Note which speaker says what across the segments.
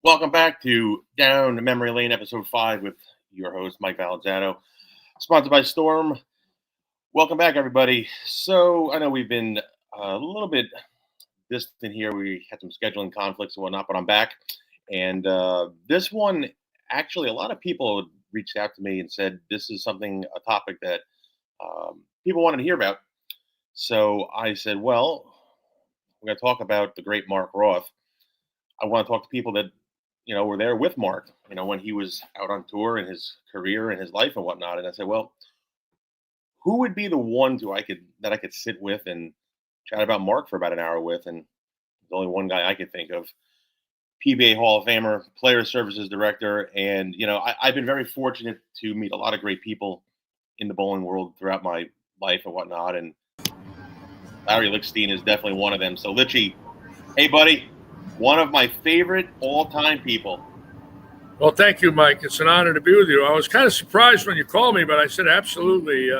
Speaker 1: Welcome back to Down Memory Lane, episode 5, with your host, Mike Valenziano, sponsored by Storm. Welcome back, everybody. So I know we've been a little bit distant here. We had some scheduling conflicts and whatnot, but I'm back. And this one, actually, a lot of people reached out to me and said this is a topic that people wanted to hear about. So I said, well, we're going to talk about the great Mark Roth. I want to talk to people that were there with Mark, when he was out on tour in his career and his life and whatnot. And I said, well, who would be the ones that I could sit with and chat about Mark for about an hour with? And there's only one guy I could think of, PBA Hall of Famer, Player Services Director. And, I've been very fortunate to meet a lot of great people in the bowling world throughout my life and whatnot. And Larry Lichstein is definitely one of them. So Litchy, hey, buddy. One of my favorite all-time people.
Speaker 2: Well, thank you, Mike. It's an honor to be with you. I was kind of surprised when you called me, but I said absolutely.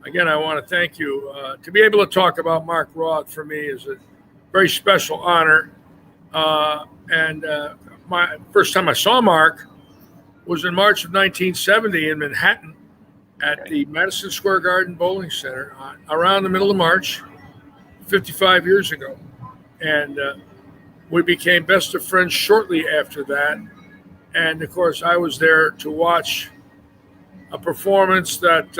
Speaker 2: Again, I want to thank you. To be able to talk about Mark Roth for me is a very special honor. My first time I saw Mark was in March of 1970 in Manhattan at the Madison Square Garden Bowling Center around the middle of March, 55 years ago. And we became best of friends shortly after that. And, of course, I was there to watch a performance that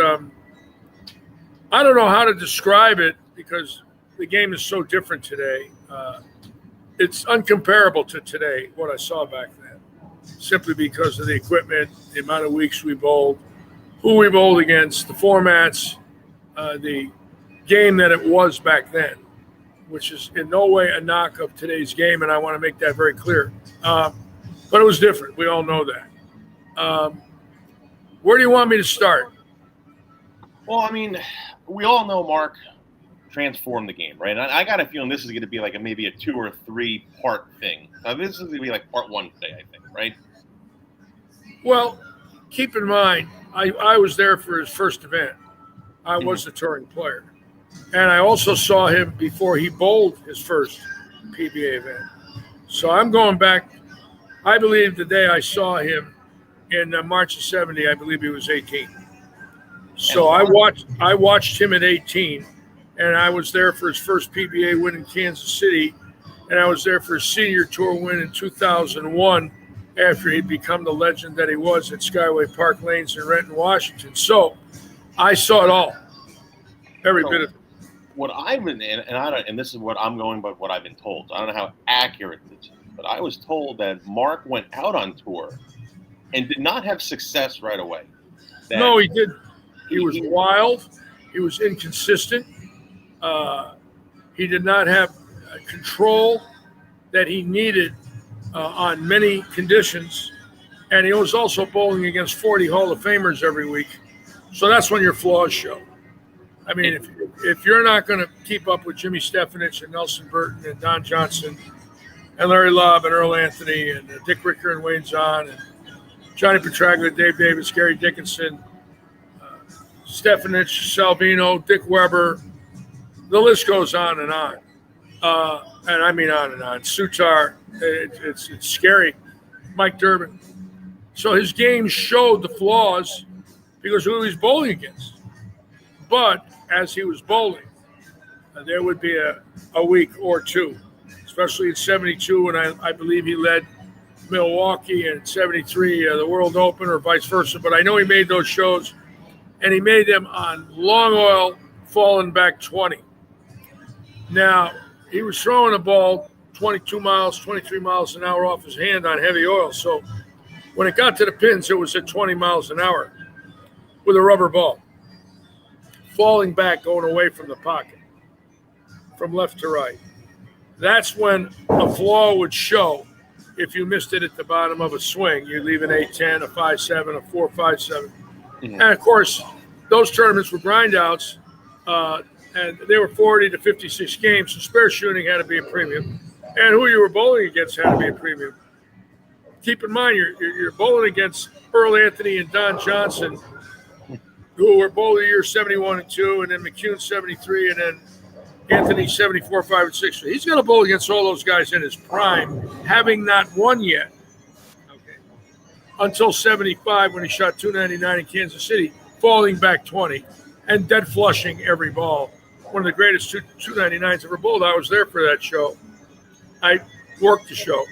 Speaker 2: I don't know how to describe it because the game is so different today. It's uncomparable to today, what I saw back then, simply because of the equipment, the amount of weeks we bowled, who we bowled against, the formats, the game that it was back then, which is in no way a knock of today's game, and I want to make that very clear. But it was different. We all know that. Where do you want me to start?
Speaker 1: Well, we all know Mark transformed the game, right? And I got a feeling this is going to be like maybe a 2 or 3 part thing. Now, this is going to be like part 1 today, I think, right?
Speaker 2: Well, keep in mind, I was there for his first event. I was the touring player. And I also saw him before he bowled his first PBA event. So I'm going back. I believe the day I saw him in March of 70, I believe he was 18. So I watched him at 18, and I was there for his first PBA win in Kansas City, and I was there for his senior tour win in 2001 after he'd become the legend that he was at Skyway Park Lanes in Renton, Washington. So I saw it all, every bit of it.
Speaker 1: What I've been, and this is what I'm going by what I've been told. I don't know how accurate this is, but I was told that Mark went out on tour and did not have success right away.
Speaker 2: No, he did. He was wild. He was inconsistent. He did not have control that he needed on many conditions, and he was also bowling against 40 Hall of Famers every week. So that's when your flaws show. If you're not going to keep up with Jimmy Stefanich and Nelson Burton and Don Johnson and Larry Lobb and Earl Anthony and Dick Ricker and Wayne Zahn and Johnny Petraglia, Dave Davis, Gary Dickinson, Stefanich, Salvino, Dick Weber, the list goes on and on. And I mean on and on. Sutar, it's scary. Mike Durbin. So his game showed the flaws because of who he was bowling against. But as he was bowling, there would be a week or two, especially in 72 when I believe he led Milwaukee, and 73 the World Open or vice versa. But I know he made those shows, and he made them on long oil, falling back 20. Now, he was throwing a ball 22 miles, 23 miles an hour off his hand on heavy oil. So when it got to the pins, it was at 20 miles an hour with a rubber ball, falling back, going away from the pocket, from left to right. That's when a flaw would show. If you missed it at the bottom of a swing, you leave an 8-10, a 5-7, a 4-5-7. And, of course, those tournaments were grindouts, and they were 40 to 56 games, so spare shooting had to be a premium. And who you were bowling against had to be a premium. Keep in mind, you're bowling against Earl Anthony and Don Johnson, who were both the year 71 and 2, and then McCune 73, and then Anthony 74, 5, and 6. He's going to bowl against all those guys in his prime, having not won yet. until 75 when he shot 299 in Kansas City, falling back 20 and dead flushing every ball. One of the greatest 299s ever bowled. I was there for that show. I worked the show.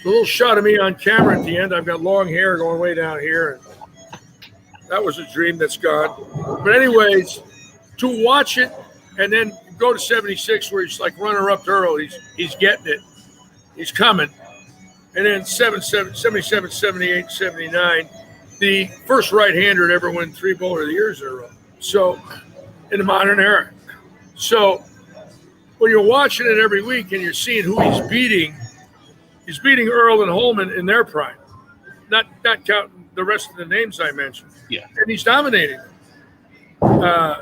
Speaker 2: So a little shot of me on camera at the end. I've got long hair going way down here. That was a dream that's gone. But anyways, to watch it and then go to 76 where he's like runner-up to Earl. He's getting it. He's coming. And then 77, 78, 79, the first right-hander to ever win 3 Bowler of the Years in a row. So, in the modern era. So, when you're watching it every week and you're seeing who he's beating Earl and Holman in their prime. Not counting the rest of the names I mentioned.
Speaker 1: Yeah.
Speaker 2: And he's dominating.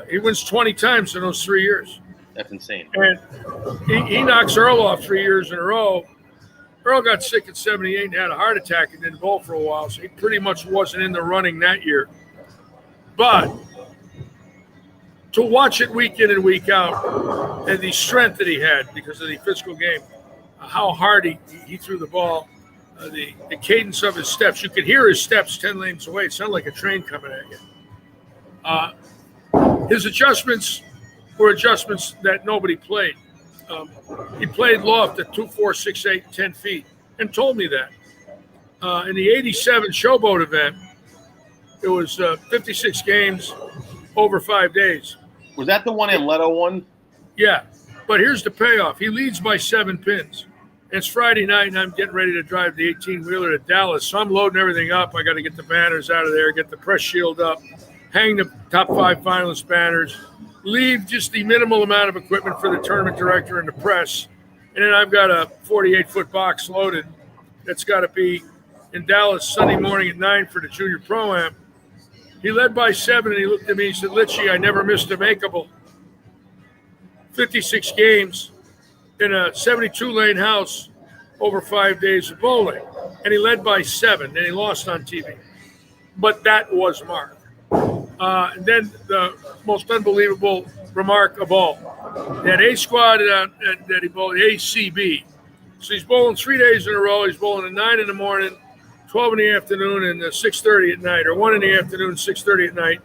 Speaker 2: He wins 20 times in those 3 years.
Speaker 1: That's insane.
Speaker 2: And he knocks Earl off 3 years in a row. Earl got sick at 78 and had a heart attack and didn't bowl for a while, so he pretty much wasn't in the running that year. But to watch it week in and week out and the strength that he had because of the physical game, how hard he threw the ball, the cadence of his steps. You could hear his steps 10 lanes away. It sounded like a train coming at you. His adjustments were adjustments that nobody played. He played loft at 2, 4, 6, 8, 10 feet and told me that. In the 87 Showboat event, it was 56 games over 5 days.
Speaker 1: Was that the one in Leto won?
Speaker 2: Yeah, but here's the payoff. He leads by 7 pins. It's Friday night, and I'm getting ready to drive the 18-wheeler to Dallas. So I'm loading everything up. I got to get the banners out of there, get the press shield up, hang the top 5 finalist banners, leave just the minimal amount of equipment for the tournament director and the press. And then I've got a 48-foot box loaded that's got to be in Dallas Sunday morning at 9 for the Junior Pro-Am. He led by 7, and he looked at me and said, Litchy, I never missed a makeable. 56 games in a 72-lane house over 5 days of bowling. And he led by 7, and he lost on TV. But that was Mark. And then the most unbelievable remark of all. That A squad that he bowled, ACB. So he's bowling 3 days in a row. He's bowling at 9 in the morning, 12 in the afternoon, and 6:30 at night, or 1 in the afternoon, 6:30 at night.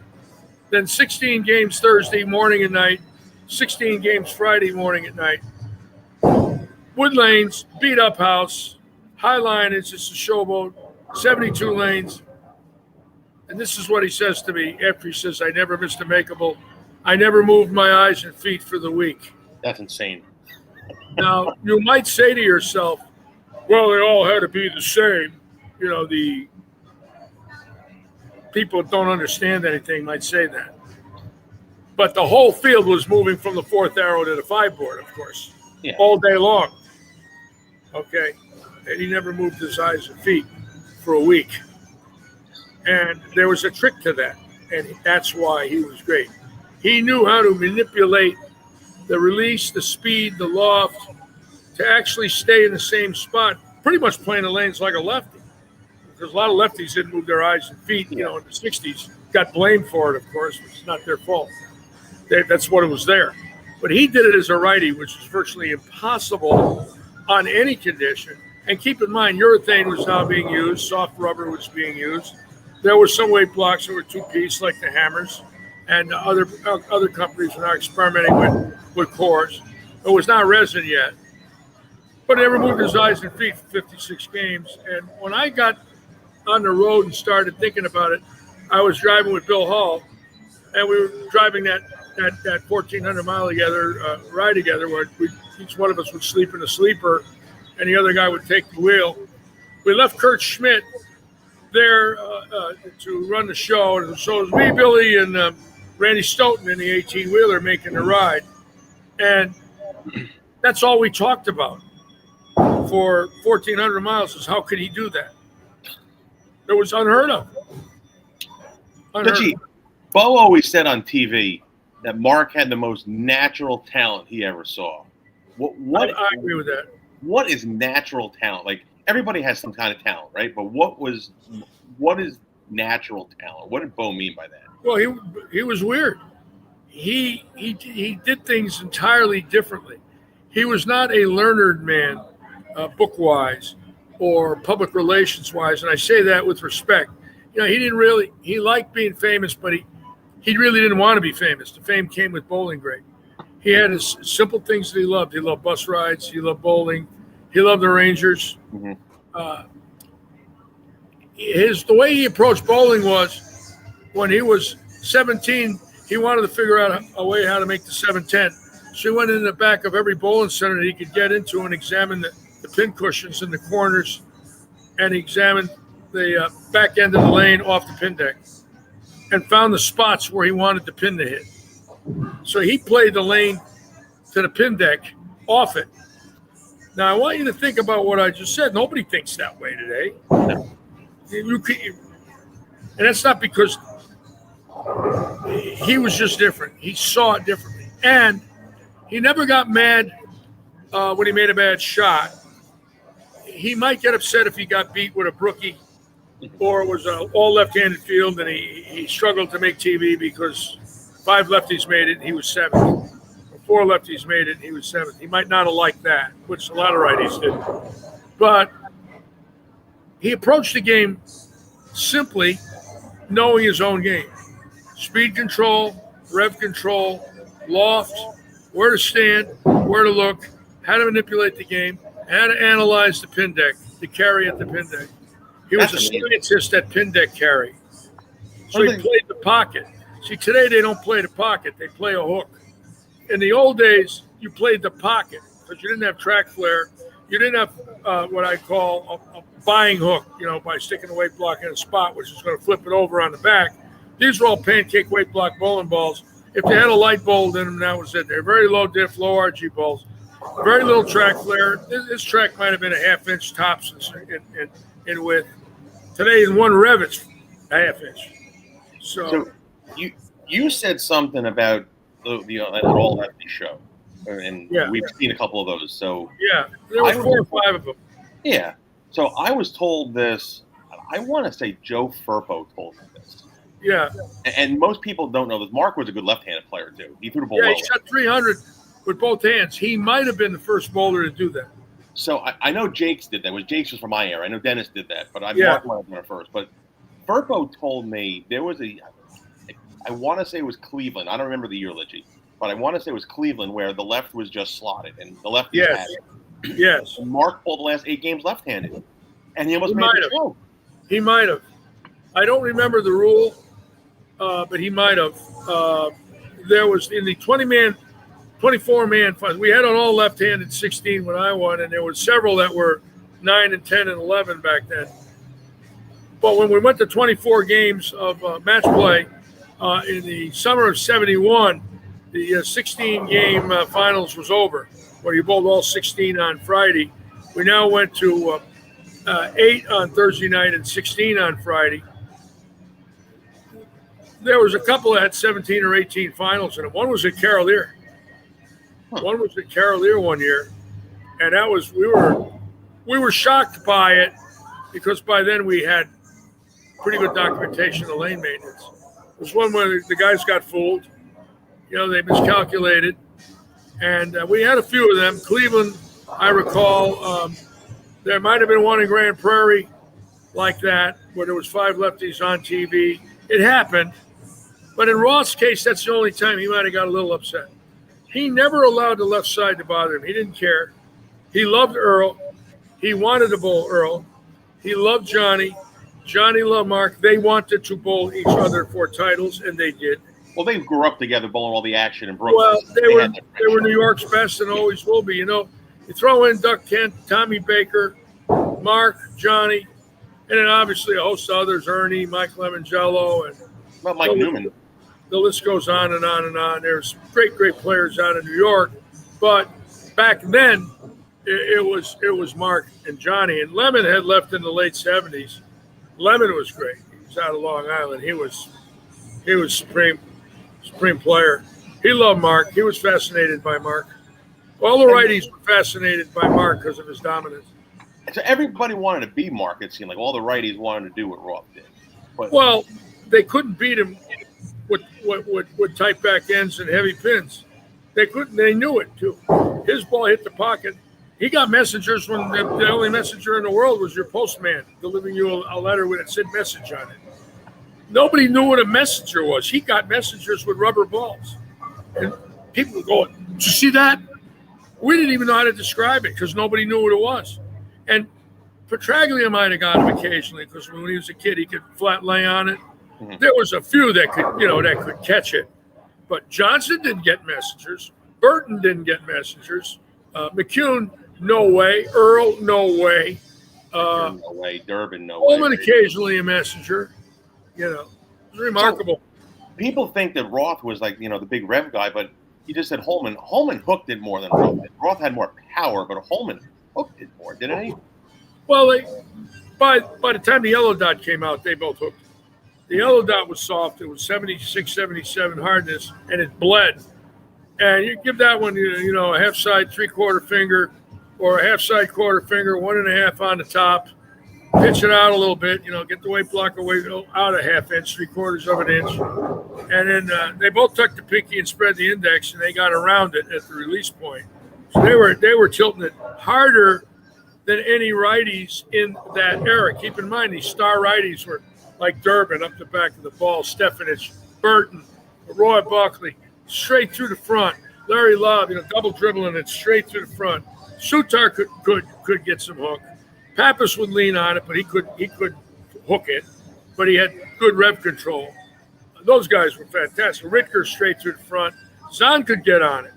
Speaker 2: Then 16 games Thursday morning and night, 16 games Friday morning at night. Wood lanes, beat up house, high line, it's just a showboat, 72 lanes. And this is what he says to me after he says, I never missed a makeable. I never moved my eyes and feet for the week.
Speaker 1: That's insane.
Speaker 2: Now, you might say to yourself, well, they all had to be the same. You know, the people that don't understand anything might say that. But the whole field was moving from the 4th arrow to the 5 board, of course, all day long. Okay? And he never moved his eyes and feet for a week. And there was a trick to that, and that's why he was great. He knew how to manipulate the release, the speed, the loft, to actually stay in the same spot, pretty much playing the lanes like a lefty. Because a lot of lefties didn't move their eyes and feet, in the 60s. Got blamed for it, of course, which is not their fault. That's what it was there. But he did it as a righty, which is virtually impossible on any condition. And keep in mind, urethane was now being used, soft rubber was being used. There were some weight blocks that were 2-piece, like the Hammers, and other companies were now experimenting with cores. It was not resin yet. But he never moved his eyes and feet for 56 games. And when I got on the road and started thinking about it, I was driving with Bill Hall, and we were driving that 1,400-mile ride together, where each one of us would sleep in a sleeper, and the other guy would take the wheel. We left Kurt Schmidt there to run the show, and so it was me, Billy, and Randy Stoughton in the 18-wheeler making the ride. And that's all we talked about for 1,400 miles is how could he do that? It was unheard of.
Speaker 1: Bo always said on TV that Mark had the most natural talent he ever saw.
Speaker 2: I agree with that.
Speaker 1: What is natural talent? Like, everybody has some kind of talent, right? But what is natural talent? What did Bo mean by that?
Speaker 2: Well, he was weird. He did things entirely differently. He was not a learned man, book-wise, or public relations wise, and I say that with respect. He liked being famous, but he really didn't want to be famous. The fame came with bowling great. He had his simple things that he loved. He loved bus rides. He loved bowling. He loved the Rangers.
Speaker 1: Mm-hmm.
Speaker 2: The way he approached bowling was when he was 17, he wanted to figure out a way how to make the 710. So he went in the back of every bowling center that he could get into and examined the pin cushions in the corners, and he examined the back end of the lane off the pin deck and found the spots where he wanted the pin to hit. So he played the lane to the pin deck off it. Now, I want you to think about what I just said. Nobody thinks that way today. And that's not because he was just different. He saw it differently. And he never got mad when he made a bad shot. He might get upset if he got beat with a brookie or it was an all left-handed field and he struggled to make TV because 5 lefties made it and he was 7th. Or 4 lefties made it and he was 7th. He might not have liked that, which a lot of righties did. But he approached the game simply knowing his own game. Speed control, rev control, loft, where to stand, where to look, how to manipulate the game, how to analyze the pin deck, the carry at the pin deck. He was a scientist at pin deck carry. So he played the pocket. See, today they don't play the pocket. They play a hook. In the old days, you played the pocket because you didn't have track flare. You didn't have what I call a buying hook, by sticking a weight block in a spot, which is going to flip it over on the back. These were all pancake weight block bowling balls. If they had a light bowl in them, that was it. They're very low diff, low RG balls. Very little track flare. This track might have been a half-inch tops in width. Today, in one rev, it's a half-inch. So
Speaker 1: you said something about the all lefty show, and we've seen a couple of those. So
Speaker 2: there were 4 or 5 of them.
Speaker 1: Yeah. So I was told this. I want to say Joe Firpo told me this.
Speaker 2: Yeah.
Speaker 1: And most people don't know this. Mark was a good left-handed player too. He threw the ball.
Speaker 2: Yeah, he shot 300 with both hands. He might have been the first bowler to do that.
Speaker 1: So I know Jakes did that. Jakes was from my era. I know Dennis did that, but Mark might have done it first. But Firpo told me there was I want to say it was Cleveland. I don't remember the year, Litchy, but I want to say it was Cleveland where the left was just slotted and the left had it.
Speaker 2: Yes.
Speaker 1: And Mark pulled the last 8 games left-handed, and he almost made the show.
Speaker 2: He might have. I don't remember the rule, but he might have. There was in the 24-man fund. We had an all left-handed 16 when I won, and there were several that were 9 and 10 and 11 back then. But when we went to 24 games of match play in the summer of '71, the 16-game finals was over, where you bowled all 16 on Friday. We now went to 8 on Thursday night and 16 on Friday. There was a couple that had 17 or 18 finals in it. One was at Carolier. One was at Carolier one year, and that was we were shocked by it because by then we had pretty good documentation of lane maintenance. It was one where the guys got fooled. They miscalculated, and we had a few of them. Cleveland, I recall, there might have been one in Grand Prairie like that where there was 5 lefties on TV. It happened, but in Roth's case, that's the only time he might have got a little upset. He never allowed the left side to bother him. He didn't care. He loved Earl. He wanted to bowl Earl. He loved Johnny. Johnny loved Mark. They wanted to bowl each other for titles, and they did.
Speaker 1: Well, they grew up together, bowling all the action in Brooklyn.
Speaker 2: Well, they were New York's best and always will be. You throw in Duck Kent, Tommy Baker, Mark, Johnny, and then obviously a host of others, Ernie, Mike Lemongello, and
Speaker 1: Mike Newman.
Speaker 2: The list goes on and on and on. There's great players out of New York, but back then it was Mark and Johnny. And Lemon had left in the late '70s. Lemon was great. He was out of Long Island. He was supreme player. He loved Mark. He was fascinated by Mark. All the righties were fascinated by Mark because of his dominance.
Speaker 1: So everybody wanted to be Mark. It seemed like all the righties wanted to do what Roth did. But,
Speaker 2: well, they couldn't beat him with tight back ends and heavy pins. They couldn't. They knew it too. His ball hit the pocket. He got messengers when the only messenger in the world was your postman delivering you a letter with it said message on it. Nobody knew what a messenger was. He got messengers with rubber balls. And people were going, did you see that? We didn't even know how to describe it because nobody knew what it was. And Petraglia might have got him occasionally because when he was a kid, he could flat lay on it. Mm-hmm. There was a few that could catch it. But Johnson didn't get messengers. Burton didn't get messengers. McCune, no way. Earl, no way.
Speaker 1: No way. Durbin, no
Speaker 2: Coleman
Speaker 1: way.
Speaker 2: occasionally a messenger. It was remarkable.
Speaker 1: So, people think that Roth was like, the big rev guy, but you just said Holman. Holman hooked it more than Roth. Roth had more power, but Holman hooked it more, didn't he?
Speaker 2: Well, by the time the yellow dot came out, they both hooked it. The yellow dot was soft. It was 76, 77 hardness, and it bled. And you give that one, a half side, 3/4 finger, or a half side quarter finger, 1.5 on the top. Pitch it out a little bit, get the weight block away out a half inch, 3/4 of an inch. And then they both took the pinky and spread the index, and they got around it at the release point. So they were tilting it harder than any righties in that era. Keep in mind, these star righties were like Durbin up the back of the ball, Stefanich, Burton, Roy Buckley, straight through the front. Larry Love, double dribbling it straight through the front. Sutar could get some hook. Pappas would lean on it, but he could hook it. But he had good rev control. Those guys were fantastic. Ritker straight through the front. Zahn could get on it.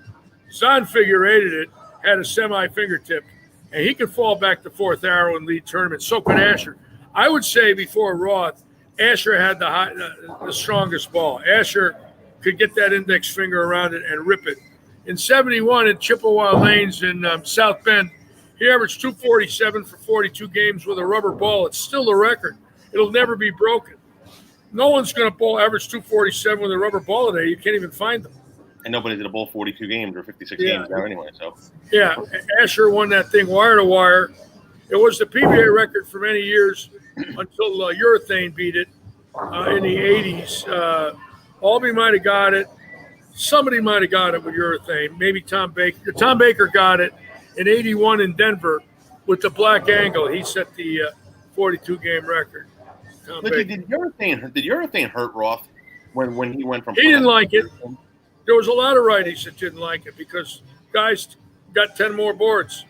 Speaker 2: Zahn figure-eighted it, had a semi-fingertip, and he could fall back to fourth arrow and lead tournament. So could Asher. I would say before Roth, Asher had the strongest ball. Asher could get that index finger around it and rip it. In 71 at Chippewa Lanes in South Bend, he averaged 247 for 42 games with a rubber ball. It's still the record. It'll never be broken. No one's going to average 247 with a rubber ball today. You can't even find them.
Speaker 1: And nobody did a bowl 42 games or 56 games now anyway. So
Speaker 2: yeah, Asher won that thing wire to wire. It was the PBA record for many years until Urethane beat it in the 80s. Albee might have got it. Somebody might have got it with Urethane. Maybe Tom Baker. Tom Baker got it in 81 in Denver with the black angle. He set the 42-game record.
Speaker 1: Did Urethane hurt Roth when he went from?
Speaker 2: He didn't like it. There was a lot of righties that didn't like it because guys got 10 more boards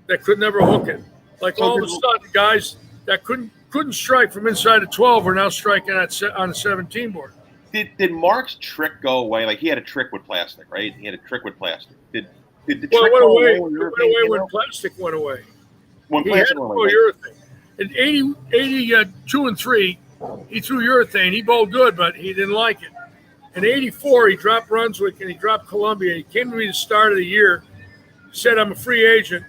Speaker 2: that could never hook it. Like all of a sudden, guys that couldn't strike from inside the 12 were now striking on a 17 board.
Speaker 1: Did Mark's trick go away? Like he had a trick with plastic, right? He had a trick with plastic. Did the trick
Speaker 2: go away? It went away when plastic went away.
Speaker 1: When plastic went away.
Speaker 2: Urethane. In 82 and 3, he threw urethane. He bowled good, but he didn't like it. In 84, he dropped Brunswick and he dropped Columbia. He came to me the start of the year, said, I'm a free agent.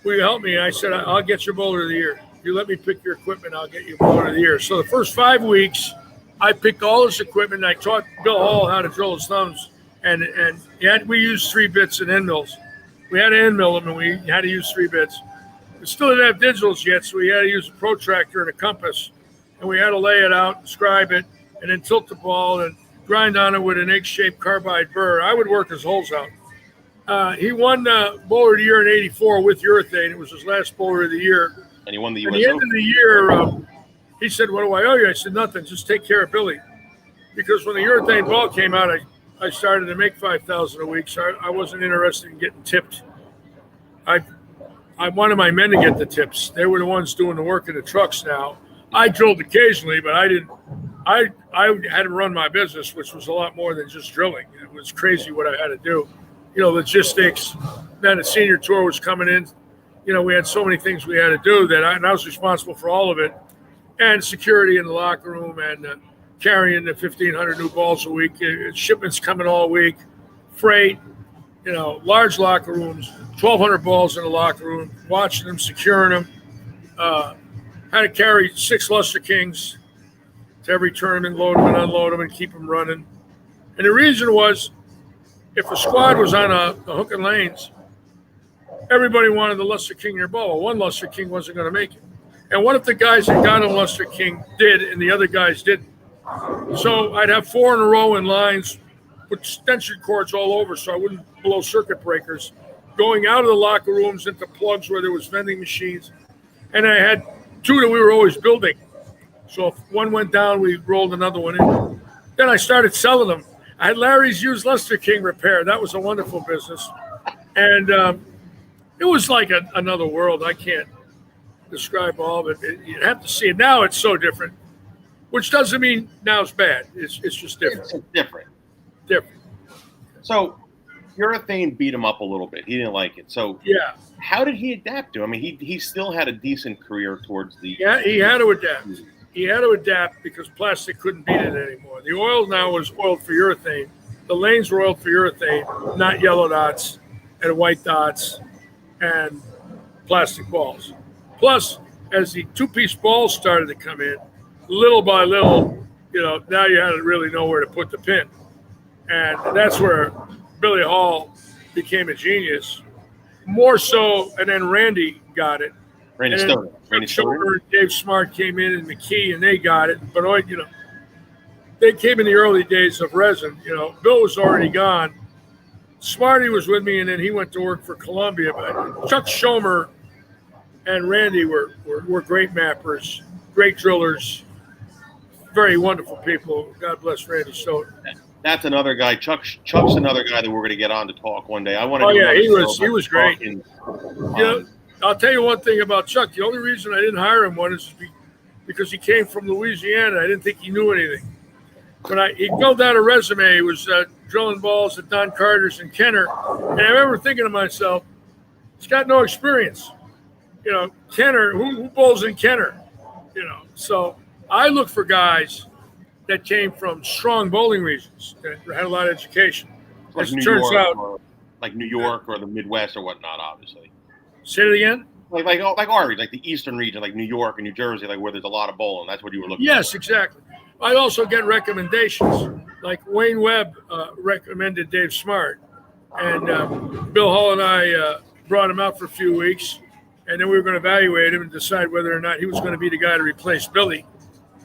Speaker 2: Will you help me? And I said, I'll get your bowler of the year. If you let me pick your equipment, I'll get you bowler of the year. So the first 5 weeks, I picked all his equipment. And I taught Bill Hall how to drill his thumbs. And we used 3 bits and end mills. We had to end mill them, and we had to use 3 bits. We still didn't have digitals yet, so we had to use a protractor and a compass. And we had to lay it out, scribe it, and then tilt the ball and grind on it with an egg-shaped carbide burr. I would work his holes out. He won Bowler of the Year in 84 with urethane. It was his last Bowler of the Year.
Speaker 1: And he won the
Speaker 2: At
Speaker 1: US
Speaker 2: the end
Speaker 1: Open.
Speaker 2: of the year, he said, what do I owe you? I said, nothing. Just take care of Billy. Because when the urethane ball came out, I started to make $5,000 a week, so I wasn't interested in getting tipped. I wanted my men to get the tips. They were the ones doing the work in the trucks now. I drilled occasionally, but I didn't. I had to run my business, which was a lot more than just drilling. It was crazy what I had to do. Logistics. Then the senior tour was coming in. We had so many things we had to do that I was responsible for all of it. And security in the locker room and carrying the 1,500 new balls a week, shipments coming all week, freight, large locker rooms, 1,200 balls in the locker room, watching them, securing them. Had to carry 6 Luster Kings to every tournament, load them and unload them and keep them running. And the reason was, if a squad was on a hook and lanes, everybody wanted the Luster King in their ball. One Luster King wasn't going to make it. And what if the guys that got a Luster King did and the other guys didn't? So I'd have 4 in a row in lines with extension cords all over so I wouldn't blow circuit breakers. going out of the locker rooms into plugs where there was vending machines. And I had two that we were always building. So if one went down, we rolled another one in. Then I started selling them. I had Larry's Used Lester King Repair. That was a wonderful business. And it was like another world. I can't describe all of it. You have to see it. Now it's so different, which doesn't mean now it's bad. It's just different.
Speaker 1: It's different.
Speaker 2: Different.
Speaker 1: So urethane beat him up a little bit. He didn't like it. So
Speaker 2: yeah,
Speaker 1: how did he adapt to it? I mean, he still had a decent career towards the.
Speaker 2: Yeah, he had to adapt. He had to adapt because plastic couldn't beat it anymore. The oil now was oiled for urethane. The lanes were oiled for urethane, not yellow dots and white dots and plastic balls. Plus, as the two-piece balls started to come in, little by little, now you had to really know where to put the pin. And that's where Billy Hall became a genius. More so, and then Randy got it.
Speaker 1: Randy Stoner.
Speaker 2: And Dave Smart came in and McKee, and they got it. But, they came in the early days of resin. Bill was already gone. Smarty was with me, and then he went to work for Columbia. But Chuck Schomer and Randy were great mappers, great drillers, very wonderful people. God bless Randy Stoner.
Speaker 1: That's another guy. Chuck's another guy that we're going to get on to talk one day. I want to.
Speaker 2: Oh yeah, he was great. I'll tell you one thing about Chuck. The only reason I didn't hire him is because he came from Louisiana. I didn't think he knew anything. But he filled out a resume. He was drilling balls at Don Carter's and Kenner. And I remember thinking to myself, he's got no experience. Kenner, who bowls in Kenner? So I look for guys that came from strong bowling regions that had a lot of education.
Speaker 1: Like
Speaker 2: As it turns out,
Speaker 1: like New York or the Midwest or whatnot, obviously.
Speaker 2: Say it again?
Speaker 1: Like our like the eastern region, like New York and New Jersey, like where there's a lot of bowling. That's what you were looking for.
Speaker 2: Yes, exactly. I also get recommendations. Like Wayne Webb recommended Dave Smart. And Bill Hall and I brought him out for a few weeks. And then we were going to evaluate him and decide whether or not he was going to be the guy to replace Billy.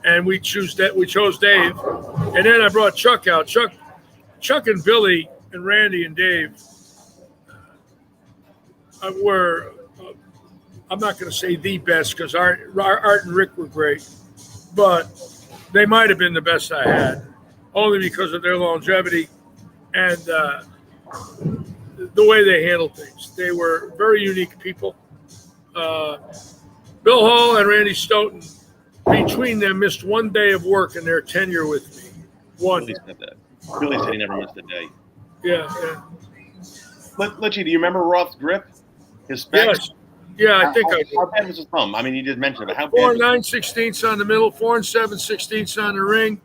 Speaker 2: And we chose Dave. And then I brought Chuck out. Chuck and Billy and Randy and Dave were, I'm not going to say the best because Art and Rick were great, but they might have been the best I had, only because of their longevity and the way they handled things. They were very unique people. Bill Hall and Randy Stoughton, between them, missed one day of work in their tenure with me. One.
Speaker 1: Billy said he never missed a day.
Speaker 2: Yeah.
Speaker 1: Litchy, do you remember Roth's grip? His specs?
Speaker 2: Yes. Yeah, I think I do.
Speaker 1: How bad was his thumb? I mean, you did mention it, but how
Speaker 2: 4
Speaker 1: bad?
Speaker 2: 9/16 on the middle, 4 7/16 on the ring.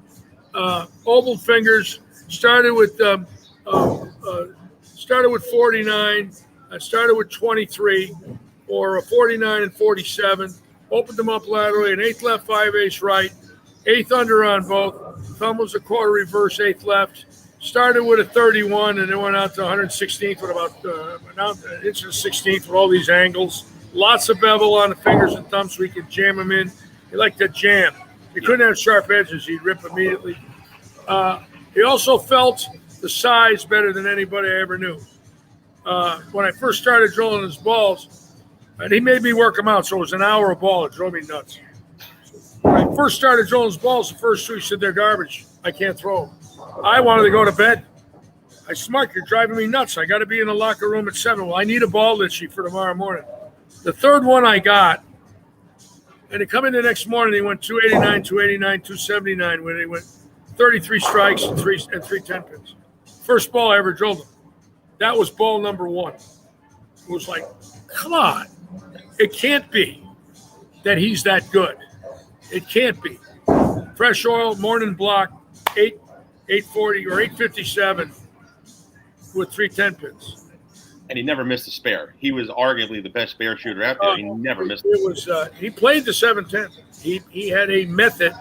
Speaker 2: Oval fingers. Started with 49. I started with 23 or a 49 and 47. Opened them up laterally, an 8th left, 5/8 right, 8th under on both. Thumb was a quarter reverse, 8th left. Started with a 31 and then went out to 116th with about an inch and 16th with all these angles. Lots of bevel on the fingers and thumbs so we could jam them in. He liked to jam. He couldn't have sharp edges. He'd rip immediately. He also felt the size better than anybody I ever knew. When I first started drilling his balls, and he made me work them out, so it was an hour a ball. It drove me nuts. When I first started drilling his balls, the first two, he said, they're garbage. I can't throw them. I wanted to go to bed. I said, Mark, you're driving me nuts. I got to be in the locker room at 7. Well, I need a ball, Litchy, for tomorrow morning. The third one I got, and he come in the next morning, he went 289, 289, 279, when he went 33 strikes and three 10 pins. First ball I ever drilled him. That was ball number 1. It was like, come on. It can't be that he's that good. It can't be. Fresh oil, morning block, 840 or 857 with 3 10 pins.
Speaker 1: And he never missed a spare. He was arguably the best spare shooter out there. He never missed it.
Speaker 2: Was he played the 710. He had a method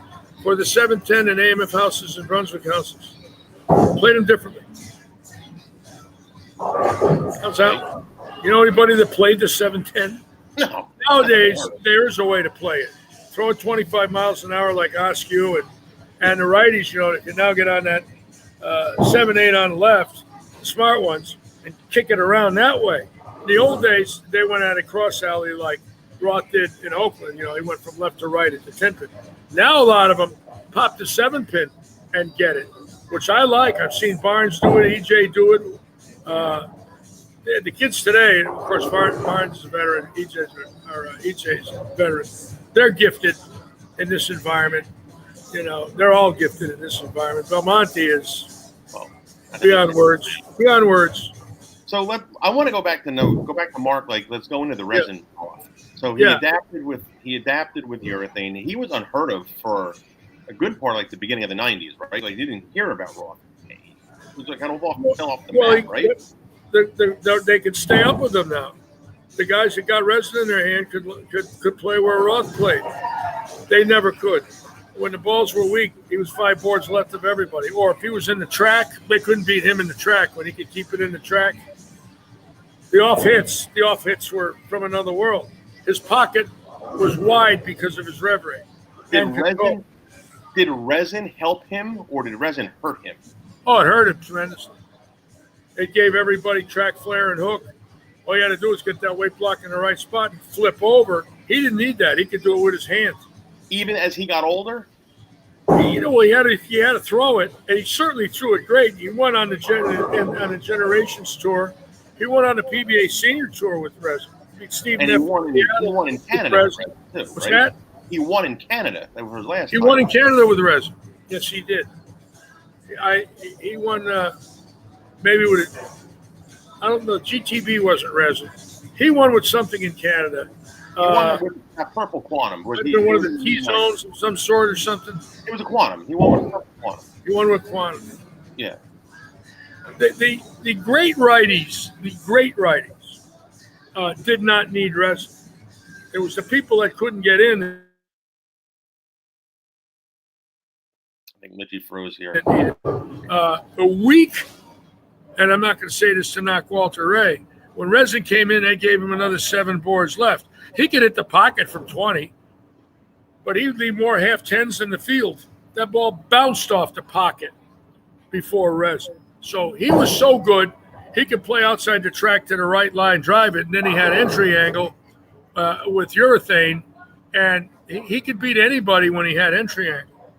Speaker 2: for the 710 in AMF houses and Brunswick houses. Played them differently. How's that? You know anybody that played the 710?
Speaker 1: No.
Speaker 2: Nowadays, there is a way to play it. Throw it 25 miles an hour like Askew and the righties, that can now get on that 7-8 on the left, the smart ones, and kick it around that way. the old days, they went at a cross alley like Roth did in Oakland. He went from left to right at the 10-pin. Now a lot of them pop the 7-pin and get it, which I like. I've seen Barnes do it, EJ do it. The kids today, and of course, Barnes is a veteran, EJ's a veteran. They're gifted in this environment. They're all gifted in this environment. Belmonte is beyond words. Beyond words.
Speaker 1: So I want to go back to Mark. Like, let's go into the resin off. So he adapted with urethane. He was unheard of for a good part, like the beginning of the '90s, right? Like, you didn't hear about Roth. He was like kind of fell off the map, right?
Speaker 2: They could stay up with them now. The guys that got resin in their hand could play where Roth played. They never could. When the balls were weak, he was 5 boards left of everybody. Or if he was in the track, they couldn't beat him in the track when he could keep it in the track. The off hits were from another world. His pocket was wide because of his rev rate.
Speaker 1: Did resin help him, or did resin hurt him?
Speaker 2: Oh, it hurt him tremendously. It gave everybody track flare and hook. All you had to do was get that weight block in the right spot and flip over. He didn't need that. He could do it with his hands.
Speaker 1: Even as he got older?
Speaker 2: He had to throw it, and he certainly threw it great. He won on the Generations Tour. He won on the PBA Senior Tour with resin.
Speaker 1: He won in Canada.
Speaker 2: What's that?
Speaker 1: He won in Canada. That was his last.
Speaker 2: He won in Canada with resin. Yes, he did. He won maybe with I don't know. GTB wasn't resin. He won with something in Canada.
Speaker 1: He won with a purple quantum.
Speaker 2: One of the T zones of some sort or something.
Speaker 1: It was a quantum. He won with a purple quantum.
Speaker 2: He won with quantum.
Speaker 1: Yeah.
Speaker 2: The great righties, did not need resin. It was the people that couldn't get in.
Speaker 1: I think Litchy froze here.
Speaker 2: A week, and I'm not going to say this to knock Walter Ray. When resin came in, they gave him another 7 boards left. He could hit the pocket from 20, but he'd leave more half tens in the field. That ball bounced off the pocket before resin. So he was so good, he could play outside the track to the right line, drive it, and then he had entry angle with urethane, and he could beat anybody when he had entry angle.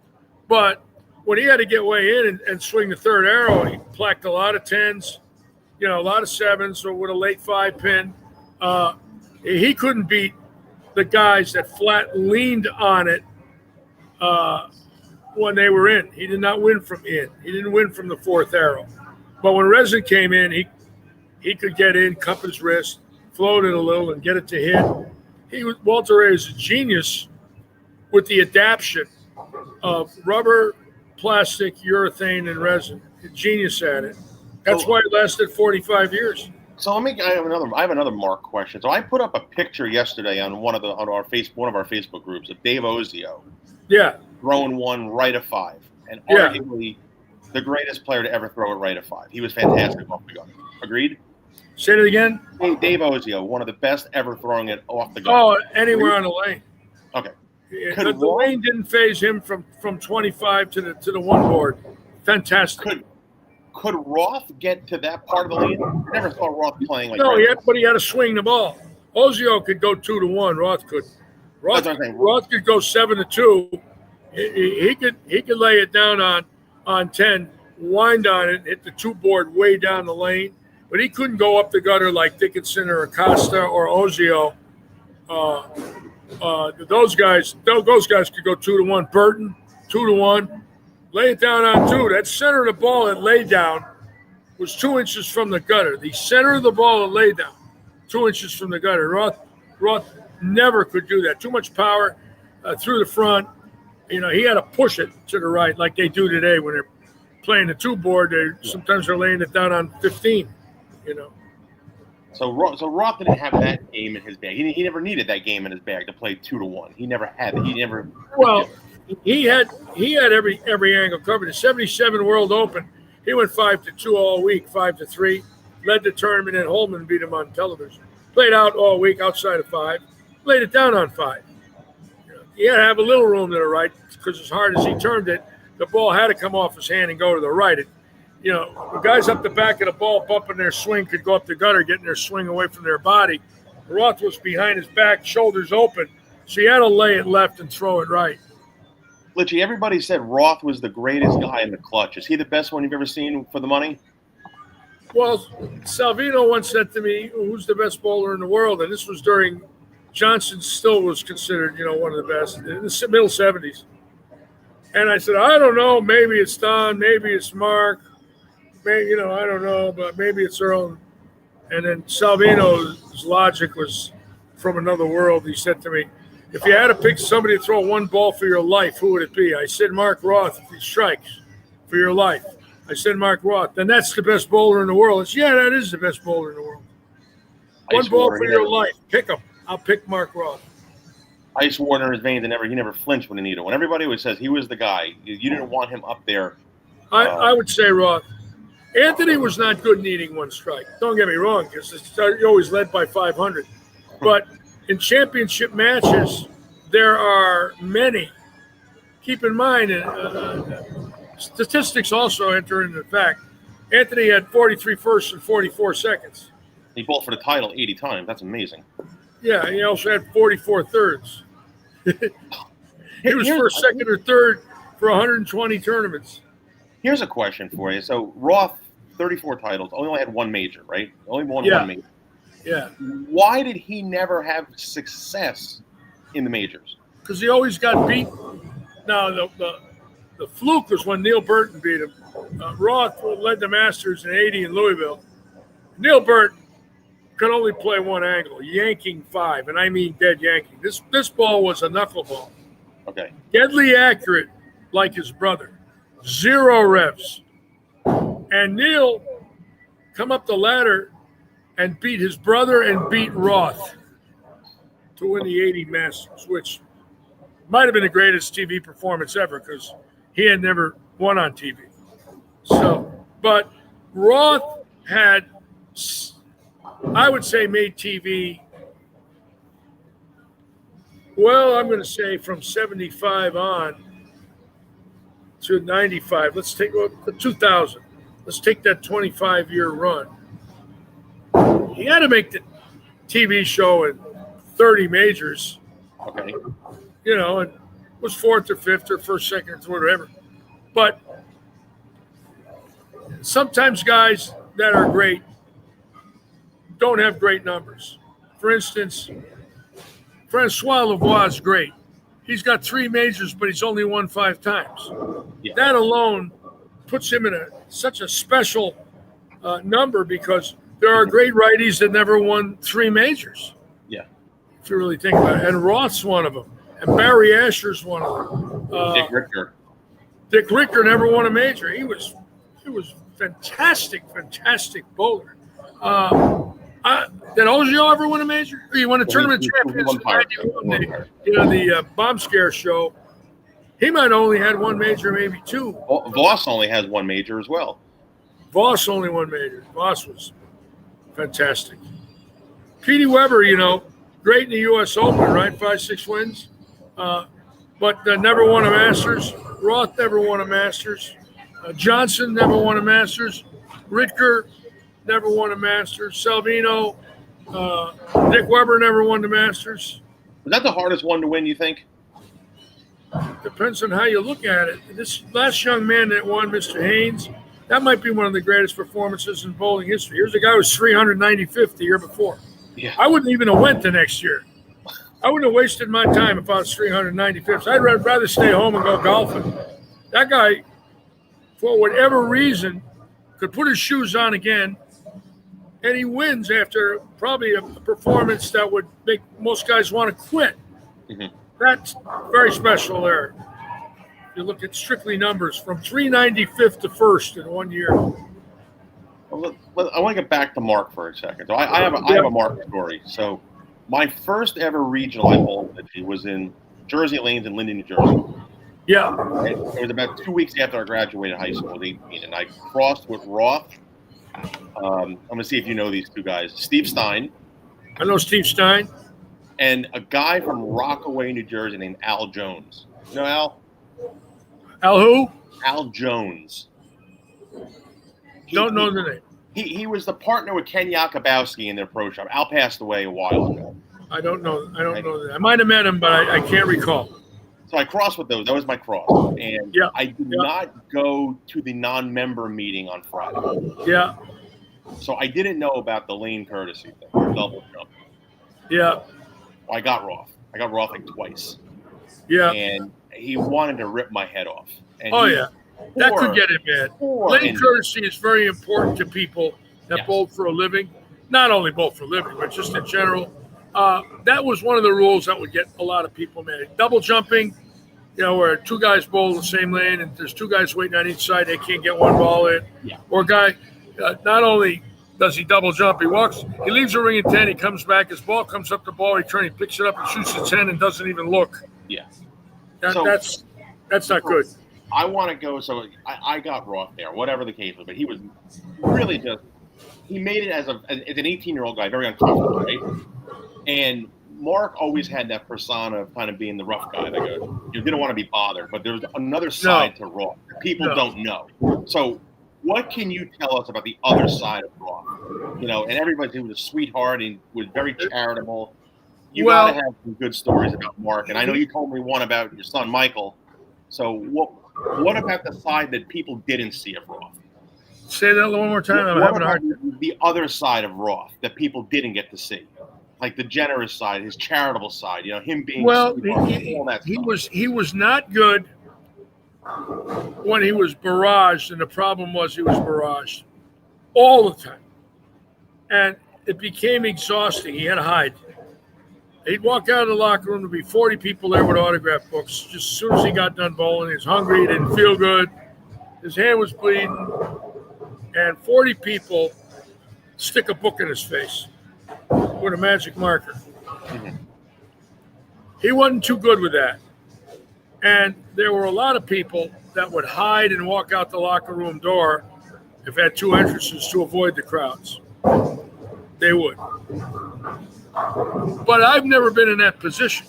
Speaker 2: But when he had to get way in and swing the third arrow, he placked a lot of 10s, a lot of 7s, or with a late 5-pin. He couldn't beat the guys that flat leaned on it when they were in. He did not win from in. He didn't win from the 4th arrow. But when resin came in, he could get in, cup his wrist, float it a little, and get it to hit. Walter Ray is a genius with the adaptation of rubber, plastic, urethane, and resin. A genius at it. That's why it lasted 45 years.
Speaker 1: So I have another Mark question. So I put up a picture yesterday on one of our Facebook groups of Dave Ozio.
Speaker 2: Yeah.
Speaker 1: Throwing one right of 5, and arguably the greatest player to ever throw a right of 5. He was fantastic off the gun. Agreed?
Speaker 2: Say it again.
Speaker 1: Hey, Dave Ozio, one of the best ever throwing it off the gun.
Speaker 2: Oh, anywhere on the lane.
Speaker 1: Okay.
Speaker 2: The lane didn't phase him from 25 to the 1 board. Fantastic.
Speaker 1: Could Roth get to that part of the lane? I never saw Roth playing like that.
Speaker 2: No, but he had to swing the ball. Ozio could go 2 to 1. Roth could. Roth could go 7 to 2. He could lay it down on 10, wind on it, hit the 2 board way down the lane, but he couldn't go up the gutter like Dickinson or Acosta or Ozio. Those guys could go 2 to 1. Burton 2 to 1. Lay it down on 2. That center of the ball that laid down was 2 inches from the gutter. The center of the ball that laid down, 2 inches from the gutter. Roth never could do that. Too much power through the front. He had to push it to the right like they do today when they're playing the 2 board. Sometimes they're laying it down on 15.
Speaker 1: So Roth didn't have that game in his bag. He never needed that game in his bag to play 2 to 1. He never had it. He never.
Speaker 2: Well, he had every angle covered. The '77 World Open, he went 5 to 2 all week, 5 to 3. Led the tournament, and Holman beat him on television. Played out all week outside of 5. Laid it down on 5. He had to have a little room to the right because as hard as he turned it, the ball had to come off his hand and go to the right. the guys up the back of the ball bumping their swing could go up the gutter, getting their swing away from their body. Roth was behind his back, shoulders open, so he had to lay it left and throw it right.
Speaker 1: Litchy, everybody said Roth was the greatest guy in the clutch. Is he the best one you've ever seen for the money?
Speaker 2: Well, Salvino once said to me, who's the best bowler in the world? And this was during Johnson still was considered, one of the best in the middle 70s. And I said, I don't know. Maybe it's Don. Maybe it's Mark. Maybe, I don't know, but maybe it's Earl. And then Salvino's logic was from another world. He said to me, if you had to pick somebody to throw one ball for your life, who would it be? I said, Mark Roth, if he strikes for your life. I said, Mark Roth. Then that's the best bowler in the world. I said, yeah, that is the best bowler in the world. One ball for your life. Pick him. I'll pick Mark Roth.
Speaker 1: Ice water in his veins, and he never flinched when he needed. When everybody always says he was the guy, you didn't want him up there.
Speaker 2: I would say Roth. Anthony was not good needing one strike. Don't get me wrong, because he always led by 500. But in championship matches, there are many. Keep in mind, statistics also enter into the fact. Anthony had 43 firsts and 44 seconds.
Speaker 1: He bowled for the title 80 times. That's amazing.
Speaker 2: Yeah, he also had 44 thirds. He was first, second, or third for 120 tournaments.
Speaker 1: Here's a question for you. So Roth, 34 titles, only had one major, right? Only won one major.
Speaker 2: Yeah.
Speaker 1: Why did he never have success in the majors?
Speaker 2: Because he always got beat. Now, the fluke was when Neil Burton beat him. Roth led the Masters in 80 in Louisville. Neil Burton could only play one angle, yanking 5, and I mean dead yanking. This ball was a knuckleball.
Speaker 1: Okay.
Speaker 2: Deadly accurate, like his brother. 0 revs. And Neil come up the ladder and beat his brother and beat Roth to win the 80 Masters, which might have been the greatest TV performance ever because he had never won on TV. So, but Roth had, I would say, made TV, well, I'm going to say from 75 on to 95. Let's take 2000. Let's take that 25-year run. He had to make the TV show in 30 majors.
Speaker 1: Okay.
Speaker 2: And was 4th or 5th or 1st, 2nd, or 3rd, whatever. But sometimes guys that are great don't have great numbers. For instance, Francois Lavoie is great. He's got 3 majors, but he's only won 5 times.
Speaker 1: Yeah.
Speaker 2: That alone puts him in such a special number because there are great righties that never won 3 majors.
Speaker 1: Yeah.
Speaker 2: If you really think about it. And Roth's one of them. And Barry Asher's one of them.
Speaker 1: Dick Richter.
Speaker 2: Dick Richter never won a major. He was fantastic bowler. Did Ozio ever win a major? He won a tournament champions in 91, the bomb scare show. He might only had 1 major, maybe 2.
Speaker 1: Voss only has 1 major as well.
Speaker 2: Voss only 1 major. Voss was fantastic. Petey Weber, great in the U.S. Open, right? 5-6 wins. But never won a Masters. Roth never won a Masters. Johnson never won a Masters. Ritker never won a Masters. Salvino, Dick Weber never won the Masters.
Speaker 1: Was that the hardest one to win, you think?
Speaker 2: Depends on how you look at it. This last young man that won, Mr. Haynes, that might be one of the greatest performances in bowling history. Here's a guy who was 395th the year before.
Speaker 1: Yeah.
Speaker 2: I wouldn't even have went the next year. I wouldn't have wasted my time if I was 395th. I'd rather stay home and go golfing. That guy, for whatever reason, could put his shoes on again, and he wins after probably a performance that would make most guys want to quit.
Speaker 1: Mm-hmm.
Speaker 2: That's very special there. You look at strictly numbers, from 395th to 1st in 1 year.
Speaker 1: Well, I want to get back to Mark for a second. So I have a Mark story. So my first ever regional I bowled was in Jersey Lanes in Linden, New Jersey.
Speaker 2: Yeah.
Speaker 1: It was about 2 weeks after I graduated high school at 18, and I crossed with Roth. I'm going to see if you know these 2 guys. Steve Stein.
Speaker 2: I know Steve Stein.
Speaker 1: And a guy from Rockaway, New Jersey named Al Jones. You know Al?
Speaker 2: Al who?
Speaker 1: Al Jones.
Speaker 2: Don't know the name.
Speaker 1: He was the partner with Ken Yakubowski in their pro shop. Al passed away a while ago.
Speaker 2: I don't know that. I might have met him, but I can't recall.
Speaker 1: So I crossed with those. That was my cross. And I did not go to the non-member meeting on Friday.
Speaker 2: Yeah.
Speaker 1: So I didn't know about the lane courtesy thing, double jump.
Speaker 2: Yeah.
Speaker 1: Well, I got Roth. I got Roth like twice.
Speaker 2: Yeah.
Speaker 1: And he wanted to rip my head off. And
Speaker 2: that could get him mad. Lane courtesy is very important to people that bowl for a living. Not only bowl for a living, but just in general. That was one of the rules that would get a lot of people mad. Double jumping, where two guys bowl the same lane and there's two guys waiting on each side, they can't get one ball in.
Speaker 1: Yeah.
Speaker 2: Or a guy, not only does he double jump, he leaves the ring at 10, he comes back, his ball comes up the ball, he picks it up and shoots at 10 and doesn't even look.
Speaker 1: Yeah.
Speaker 2: That's not good.
Speaker 1: I want to go, so I got Roth there, whatever the case was, but he was really he made it as an 18-year-old guy, very uncomfortable, right? And Mark always had that persona of kind of being the rough guy that goes, you didn't want to be bothered, but there's another side to Roth that people don't know. So what can you tell us about the other side of Roth? And everybody was a sweetheart and was very charitable. You got to have some good stories about Mark. And I know you told me one about your son, Michael. So what about the side that people didn't see of Roth?
Speaker 2: Say that one more time. I'm having a hard time.
Speaker 1: The other side of Roth that people didn't get to see. Like the generous side, his charitable side, him being
Speaker 2: all
Speaker 1: that
Speaker 2: he was not good when he was barraged, and the problem was he was barraged all the time. And it became exhausting. He had to hide. He'd walk out of the locker room, there'd be 40 people there with autograph books. Just as soon as he got done bowling, he was hungry, he didn't feel good, his hand was bleeding, and 40 people stick a book in his face with a magic marker. Mm-hmm. He wasn't too good with that. And there were a lot of people that would hide and walk out the locker room door if it had two entrances to avoid the crowds. They would. But I've never been in that position.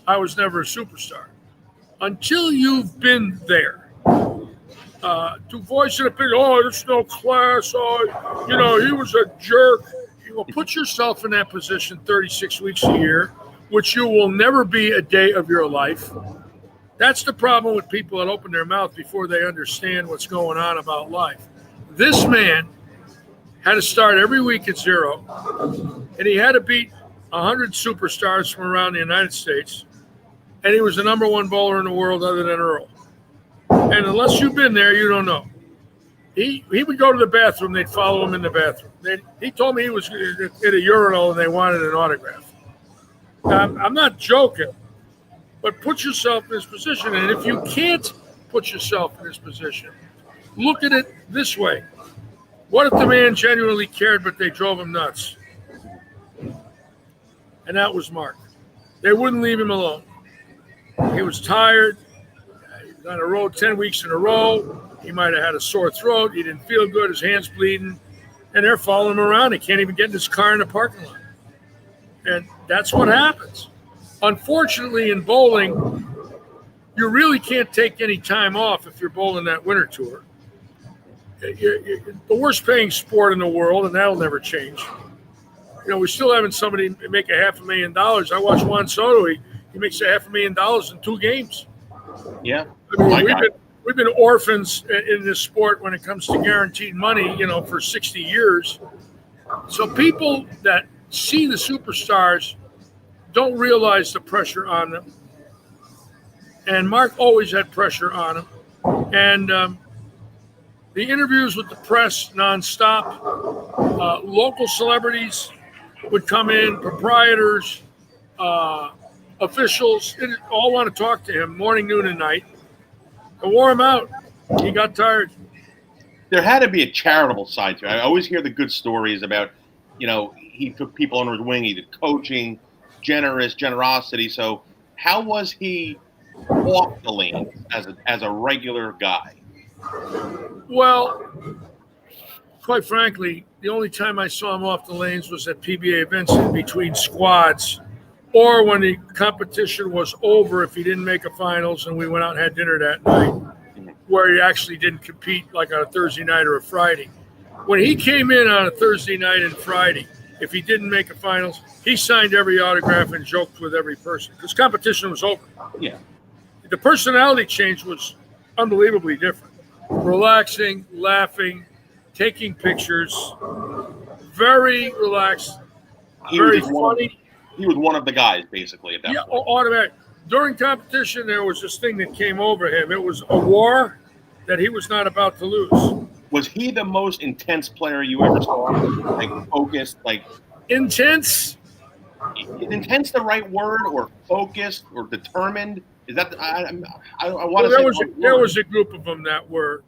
Speaker 2: I was never a superstar. Until you've been there. To voice an opinion, there's no class, he was a jerk. Put yourself in that position 36 weeks a year, which you will never be a day of your life. That's the problem with people that open their mouth before they understand what's going on about life. This man had to start every week at 0, and he had to beat 100 superstars from around the United States, and he was the number one bowler in the world other than Earl. And unless you've been there, you don't know. He would go to the bathroom, they'd follow him in the bathroom. He told me he was at a urinal and they wanted an autograph. I'm not joking, but put yourself in this position. And if you can't put yourself in this position, look at it this way. What if the man genuinely cared, but they drove him nuts? And that was Mark. They wouldn't leave him alone. He was tired. He was on the road 10 weeks in a row. He might have had a sore throat. He didn't feel good. His hand's bleeding. And they're following him around. He can't even get in his car in the parking lot. And that's what happens. Unfortunately, in bowling, you really can't take any time off if you're bowling that winter tour. You're the worst paying sport in the world, and that'll never change. We're still having somebody make $500,000. I watched Juan Soto. He makes $500,000 in 2 games.
Speaker 1: Yeah.
Speaker 2: We've been orphans in this sport when it comes to guaranteed money, for 60 years. So people that see the superstars don't realize the pressure on them. And Mark always had pressure on him. And the interviews with the press nonstop, local celebrities would come in, proprietors, officials, all want to talk to him morning, noon, and night. I wore him out. He got tired.
Speaker 1: There had to be a charitable side to it. I always hear the good stories about, he took people under his wing. He did coaching, generosity. So how was he off the lane as a regular guy?
Speaker 2: Well, quite frankly, the only time I saw him off the lanes was at PBA events in between squads, or when the competition was over if he didn't make a finals and we went out and had dinner that night. where he actually didn't compete like on a Thursday night or a Friday. When he came in on a Thursday night and Friday, if he didn't make a finals, he signed every autograph and joked with every person because competition was over.
Speaker 1: Yeah.
Speaker 2: The personality change was unbelievably different. Relaxing, laughing, taking pictures, very relaxed, very funny.
Speaker 1: He was one of the guys, basically, at that point.
Speaker 2: Automatic. During competition, there was this thing that came over him. It was a war that he was not about to lose.
Speaker 1: Was he the most intense player you ever saw? Like focused, like
Speaker 2: intense?
Speaker 1: Is intense the right word, or focused, or determined? Is that I want to say
Speaker 2: there was a group of them that were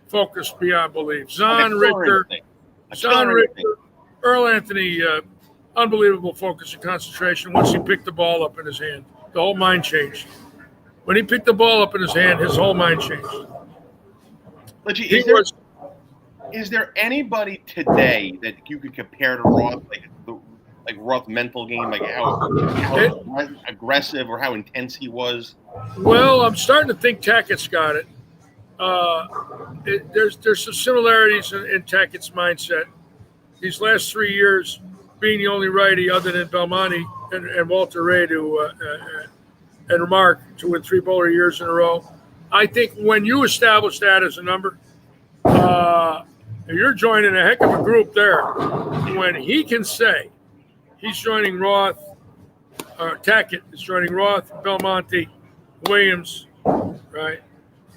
Speaker 2: focused beyond belief. Zahn Richter, Earl Anthony, unbelievable focus and concentration. Once he picked the ball up in his hand, the whole mind changed. When he picked the ball up in his hand, his whole mind changed.
Speaker 1: Is there anybody today that you could compare to Roth, like Roth mental game, like how aggressive or how intense he was?
Speaker 2: Well, I'm starting to think Tackett's got it. There's some similarities in Tackett's mindset. These last 3 years, being the only righty other than Belmonte and Walter Ray and Mark to win 3 bowler years in a row. I think when you establish that as a number, you're joining a heck of a group there. When he can say he's joining Roth, Tackett is joining Roth, Belmonte, Williams, right?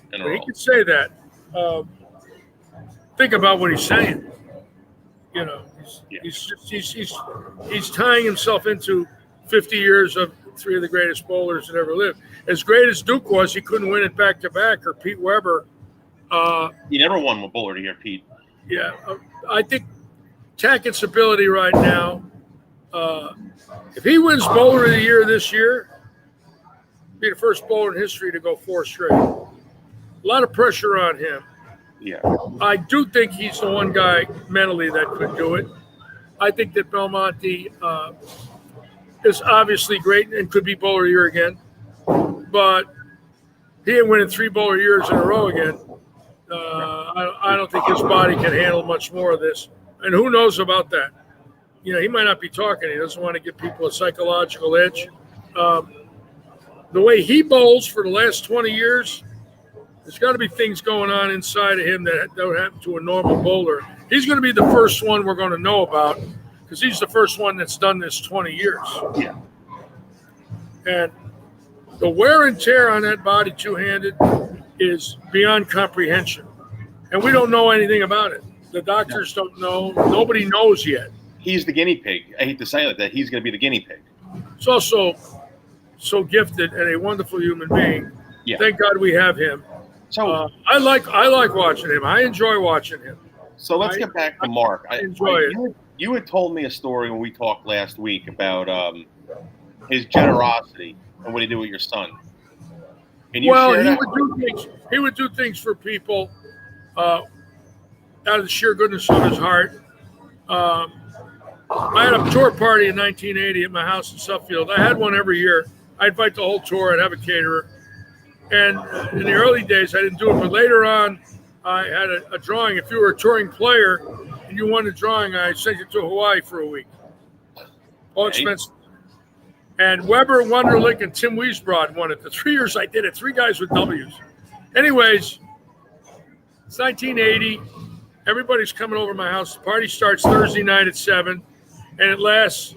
Speaker 2: When he can say that, think about what he's saying. You know, he's tying himself into 50 years of 3 of the greatest bowlers that ever lived. As great as Duke was, he couldn't win it back to back, or Pete Weber.
Speaker 1: He never won with bowler of the year, Pete.
Speaker 2: Yeah, I think Tackett's ability right now, if he wins bowler of the year this year, be the first bowler in history to go 4 straight. A lot of pressure on him.
Speaker 1: Yeah.
Speaker 2: I do think he's the one guy mentally that could do it. I think that Belmonte is obviously great and could be bowler of the year again, but he ain't winning 3 bowler years in a row again. I don't think his body can handle much more of this. And who knows about that? You know, he might not be talking. He doesn't want to give people a psychological edge. The way he bowls for the last 20 years, there's got to be things going on inside of him that don't happen to a normal bowler. He's going to be the first one we're going to know about because he's the first one that's done this 20 years.
Speaker 1: Yeah.
Speaker 2: And the wear and tear on that body two-handed is beyond comprehension. And we don't know anything about it. The doctors don't know. Nobody knows yet.
Speaker 1: He's the guinea pig. I hate to say it, that he's going to be the guinea pig.
Speaker 2: He's also so gifted and a wonderful human being.
Speaker 1: Yeah.
Speaker 2: Thank God we have him.
Speaker 1: So
Speaker 2: I like watching him. I enjoy watching him.
Speaker 1: So let's get back to Mark.
Speaker 2: I enjoy it.
Speaker 1: You had told me a story when we talked last week about his generosity and what he did with your son. Can you share that?
Speaker 2: He would do things for people out of the sheer goodness of his heart. I had a tour party in 1980 at my house in Suffield. I had one every year. I'd invite the whole tour. I'd have a caterer. And in the early days, I didn't do it. But later on, I had a drawing. If you were a touring player and you won a drawing, I sent you to Hawaii for a week. All expenses. And Weber, Wunderlich, and Tim Wiesbrod won it. The 3 years I did it, 3 guys with W's. Anyways, it's 1980. Everybody's coming over to my house. The party starts Thursday night at 7, and it lasts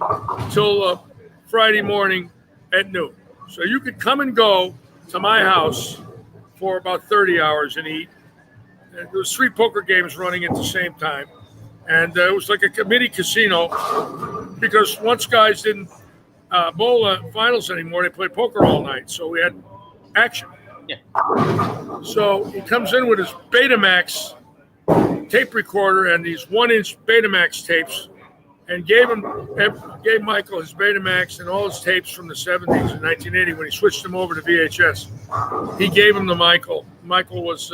Speaker 2: till Friday morning at noon. So you could come and go to my house for about 30 hours and eat. And there was 3 poker games running at the same time. And it was like a committee casino because once guys didn't bowl finals anymore, they played poker all night. So we had action.
Speaker 1: Yeah.
Speaker 2: So he comes in with his Betamax tape recorder and these 1-inch Betamax tapes, and gave Michael his Betamax and all his tapes from the 70s in 1980 when he switched them over to VHS. He gave them to Michael. Michael was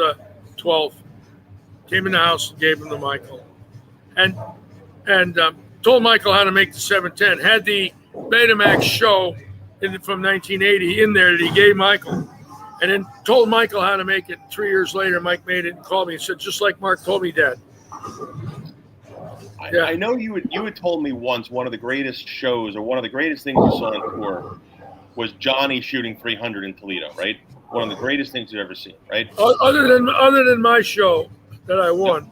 Speaker 2: 12. Came in the house and gave him to Michael, and told Michael how to make the 710. Had the Betamax show from 1980 in there that he gave Michael. and then told Michael how to make it. 3 years later, Mike made it and called me and said, just like Mark told me, Dad.
Speaker 1: Yeah. I know you had told me once one of the greatest shows or one of the greatest things you saw on tour was Johnny shooting 300 in Toledo, right? One of the greatest things you've ever seen, right?
Speaker 2: Other than my show that I won.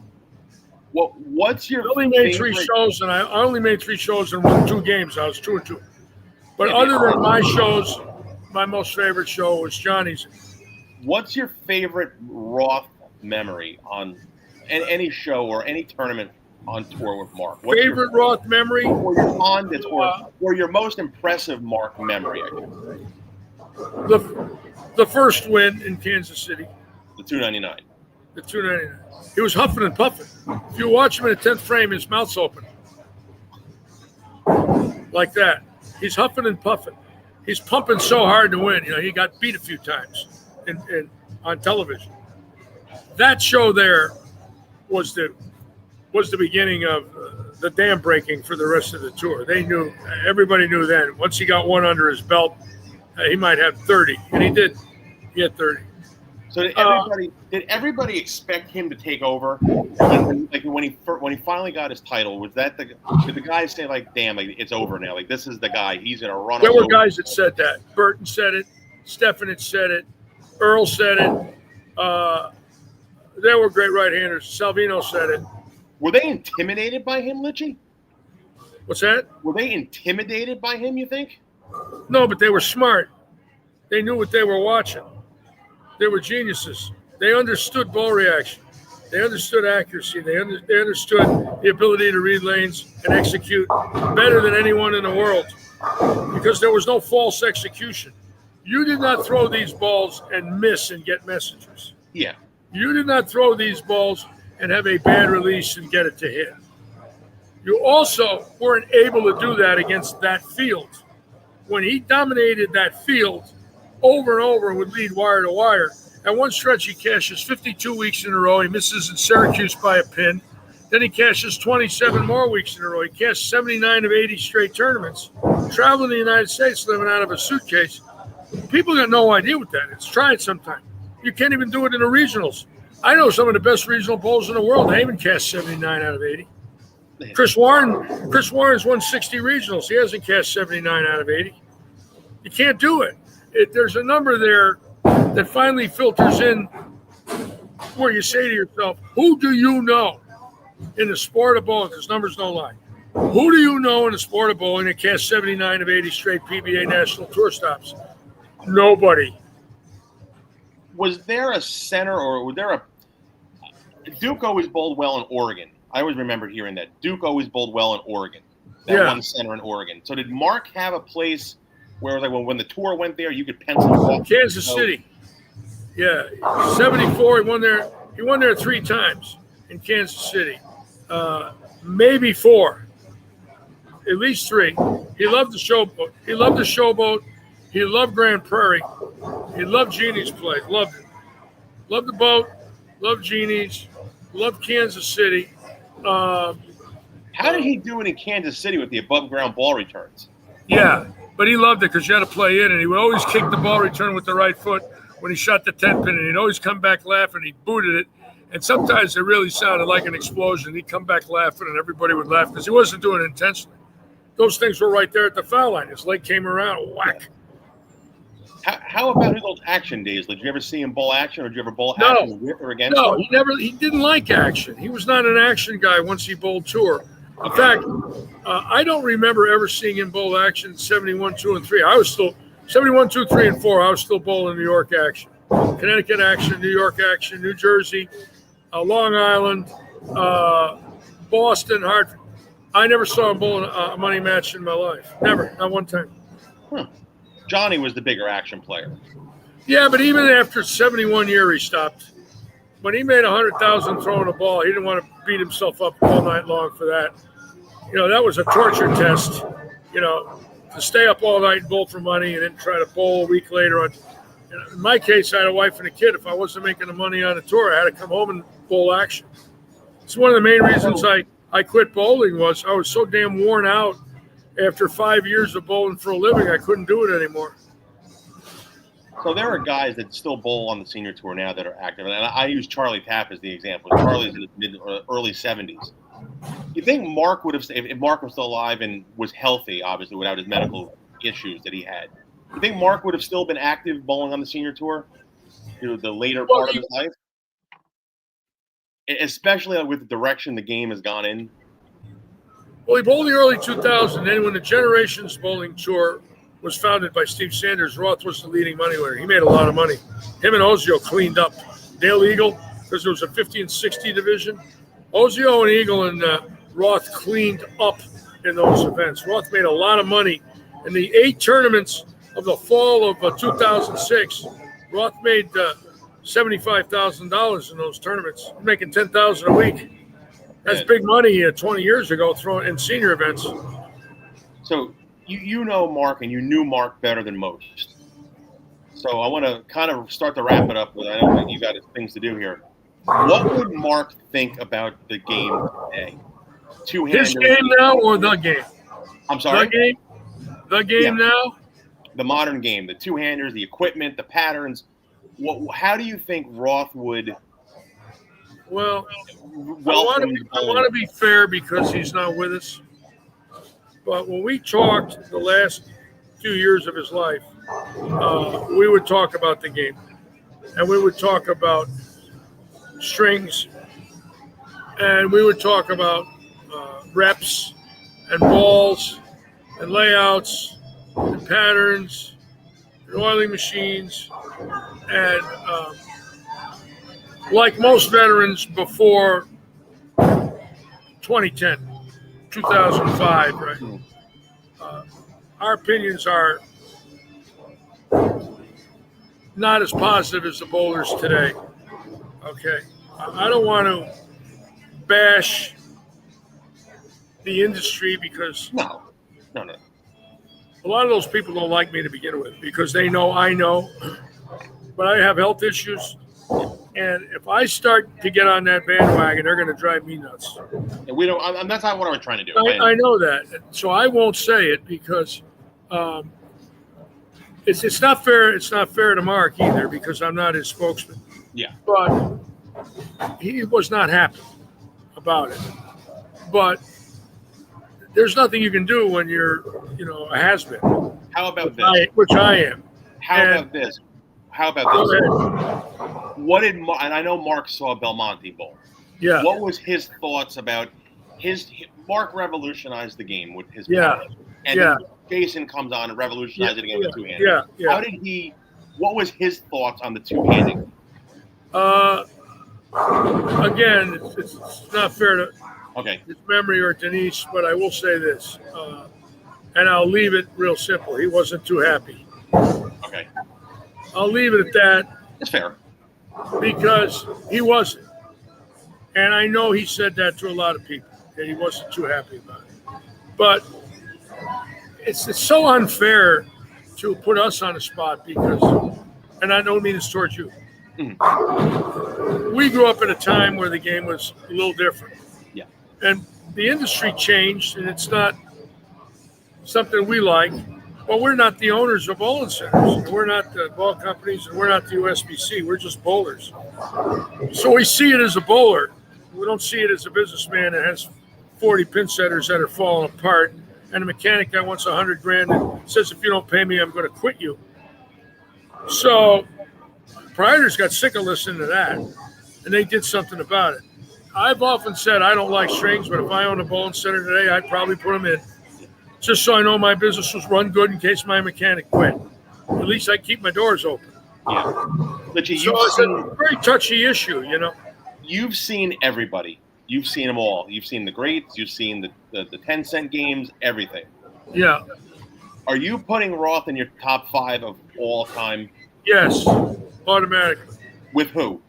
Speaker 1: What's your
Speaker 2: I only made 3 shows, and I only made 3 shows and won 2 games. I was 2-2. But other than my shows, my most favorite show was Johnny's.
Speaker 1: What's your favorite Roth memory on any show or any tournament on tour with Mark? What's
Speaker 2: favorite Roth memory?
Speaker 1: Or your fondest, or your most impressive Mark memory, I guess.
Speaker 2: The first win in Kansas City.
Speaker 1: The 299.
Speaker 2: The 299. He was huffing and puffing. If you watch him in the 10th frame, his mouth's open. Like that. He's huffing and puffing. He's pumping so hard to win. You know, he got beat a few times on television. That show there was the beginning of the dam breaking for the rest of the tour. Everybody knew then. Once he got one under his belt, he might have 30, and he did. He had 30.
Speaker 1: So did everybody expect him to take over? Like when he finally got his title, did the guys say like, "Damn, like it's over now. Like this is the guy. He's gonna run."
Speaker 2: There were guys that said that. Burton said it. Stephan had said it. Earl said it. There were great right-handers. Salvino said it.
Speaker 1: Were they intimidated by him, Litchy?
Speaker 2: What's that?
Speaker 1: Were they intimidated by him, you think?
Speaker 2: No, but they were smart. They knew what they were watching. They were geniuses. They understood ball reaction. They understood accuracy. They understood the ability to read lanes and execute better than anyone in the world because there was no false execution. You did not throw these balls and miss and get messages.
Speaker 1: Yeah.
Speaker 2: You did not throw these balls and have a bad release and get it to hit. You also weren't able to do that against that field. When he dominated that field over and over and would lead wire to wire, at one stretch he cashes 52 weeks in a row. He misses in Syracuse by a pin. Then he cashes 27 more weeks in a row. He cashed 79 of 80 straight tournaments, traveling the United States, living out of a suitcase. People got no idea what that is. Try it sometime. You can't even do it in the regionals. I know some of the best regional bowlers in the world. They even cast 79 out of 80. Chris Warren's won 60 regionals. He hasn't cast 79 out of 80. You can't do it. There's a number there that finally filters in where you say to yourself, who do you know in the sport of bowling? Because numbers don't lie. Who do you know in the sport of bowling that cast 79 of 80 straight PBA National Tour stops? Nobody.
Speaker 1: Was there a center or was there Duke always bowled well in Oregon. I always remember hearing that. Duke always bowled well in Oregon. That one center in Oregon. So did Mark have a place where it was like when the tour went there, you could pencil off?
Speaker 2: Kansas City. Yeah. 74, he won there 3 times in Kansas City. Maybe 4. At least 3. He loved the showboat. He loved Grand Prairie. He loved Jeannie's place. Loved it. Loved the boat. Loved Jeannie's. Loved Kansas City.
Speaker 1: How did he do it in Kansas City with the above-ground ball returns?
Speaker 2: Yeah, but he loved it because you had to play in, and he would always kick the ball return with the right foot when he shot the 10-pin, and he'd always come back laughing. He booted it, and sometimes it really sounded like an explosion. He'd come back laughing, and everybody would laugh because he wasn't doing it intentionally. Those things were right there at the foul line. His leg came around, whack.
Speaker 1: How about his old action days? Did you ever see him bowl action, or did you ever bowl action with or against?
Speaker 2: No, he didn't like action. He was not an action guy once he bowled tour. In fact, I don't remember ever seeing him bowl action 71, 2, and 3. I was still 71, 2, 3, and 4. I was still bowling New York action, Connecticut action, New York action, New Jersey, Long Island, Boston, Hartford. I never saw him bowl a money match in my life. Never, not one time.
Speaker 1: Johnny was the bigger action player.
Speaker 2: Yeah, but even after 71 year, he stopped. When he made 100,000 throwing a ball, he didn't want to beat himself up all night long for that. You know, that was a torture test, you know, to stay up all night and bowl for money and then try to bowl a week later. In my case, I had a wife and a kid. If I wasn't making the money on the tour, I had to come home and bowl action. It's one of the main reasons I quit bowling was I was so damn worn out after 5 years of bowling for a living, I couldn't do it anymore.
Speaker 1: So there are guys that still bowl on the senior tour now that are active, and I use Charlie Tapp as the example. Charlie's in his early 70s. You think Mark would have, if Mark was still alive and was healthy, obviously without his medical issues that he had, you think Mark would have still been active bowling on the senior tour through the later part of his life? Especially with the direction the game has gone in.
Speaker 2: Well, he bowled the early 2000s. Then when the Generations Bowling Tour was founded by Steve Sanders, Roth was the leading money winner. He made a lot of money. Him and Ozio cleaned up. Dale Eagle, because there was a 50 and 60 division. Ozio and Eagle and Roth cleaned up in those events. Roth made a lot of money. In the 8 tournaments of the fall of 2006, Roth made $75,000 in those tournaments, making $10,000 a week. That's big money 20 years ago thrown in senior events.
Speaker 1: So you know Mark, and you knew Mark better than most. So I want to kind of start to wrap it up. I know that you got things to do here. What would Mark think about the game today?
Speaker 2: His game now or the game?
Speaker 1: I'm sorry?
Speaker 2: The game now?
Speaker 1: The modern game, the two-handers, the equipment, the patterns. How do you think Roth would...
Speaker 2: Well, I want to be fair because he's not with us. But when we talked the last few years of his life, we would talk about the game. And we would talk about strings. And we would talk about reps and balls and layouts and patterns and oiling machines. And like most veterans before 2010, 2005, right? Our opinions are not as positive as the bowlers today. Okay. I don't want to bash the industry because
Speaker 1: no.
Speaker 2: A lot of those people don't like me to begin with because they know I know, but I have health issues. And if I start to get on that bandwagon, they're going to drive me nuts.
Speaker 1: And we don't. That's not what I was trying to do.
Speaker 2: I know that, so I won't say it because it's not fair. It's not fair to Mark either because I'm not his spokesman.
Speaker 1: Yeah.
Speaker 2: But he was not happy about it. But there's nothing you can do when you're, a has-been.
Speaker 1: How about this?
Speaker 2: Which I am.
Speaker 1: How about this? What did and I know Mark saw Belmonte bowl.
Speaker 2: Yeah.
Speaker 1: What was his thoughts about Mark revolutionized the game with his
Speaker 2: power.
Speaker 1: And Jason comes on and revolutionized it again with two-handed.
Speaker 2: Yeah.
Speaker 1: How did he? What was his thoughts on the two-handed?
Speaker 2: Again, it's not fair to his memory or Denise, but I will say this, and I'll leave it real simple. He wasn't too happy.
Speaker 1: Okay.
Speaker 2: I'll leave it at that.
Speaker 1: That's fair.
Speaker 2: Because he wasn't. And I know he said that to a lot of people, that he wasn't too happy about it. But it's so unfair to put us on the spot because, and I don't mean this towards you, we grew up at a time where the game was a little different.
Speaker 1: Yeah.
Speaker 2: And the industry changed, and it's not something we like. Well, we're not the owners of bowling centers. We're not the ball companies, and we're not the USBC. We're just bowlers. So we see it as a bowler. We don't see it as a businessman that has 40 pin setters that are falling apart and a mechanic that wants $100,000 and says, if you don't pay me, I'm going to quit you. So proprietors got sick of listening to that, and they did something about it. I've often said I don't like strings, but if I own a bowling center today, I'd probably put them in. Just so I know my business was run good in case my mechanic quit. At least I keep my doors open.
Speaker 1: Yeah. Litch,
Speaker 2: so it's a very touchy issue,
Speaker 1: You've seen everybody. You've seen them all. You've seen the greats. You've seen the 10-cent games, everything.
Speaker 2: Yeah.
Speaker 1: Are you putting Roth in your top 5 of all time?
Speaker 2: Yes, automatically.
Speaker 1: With who?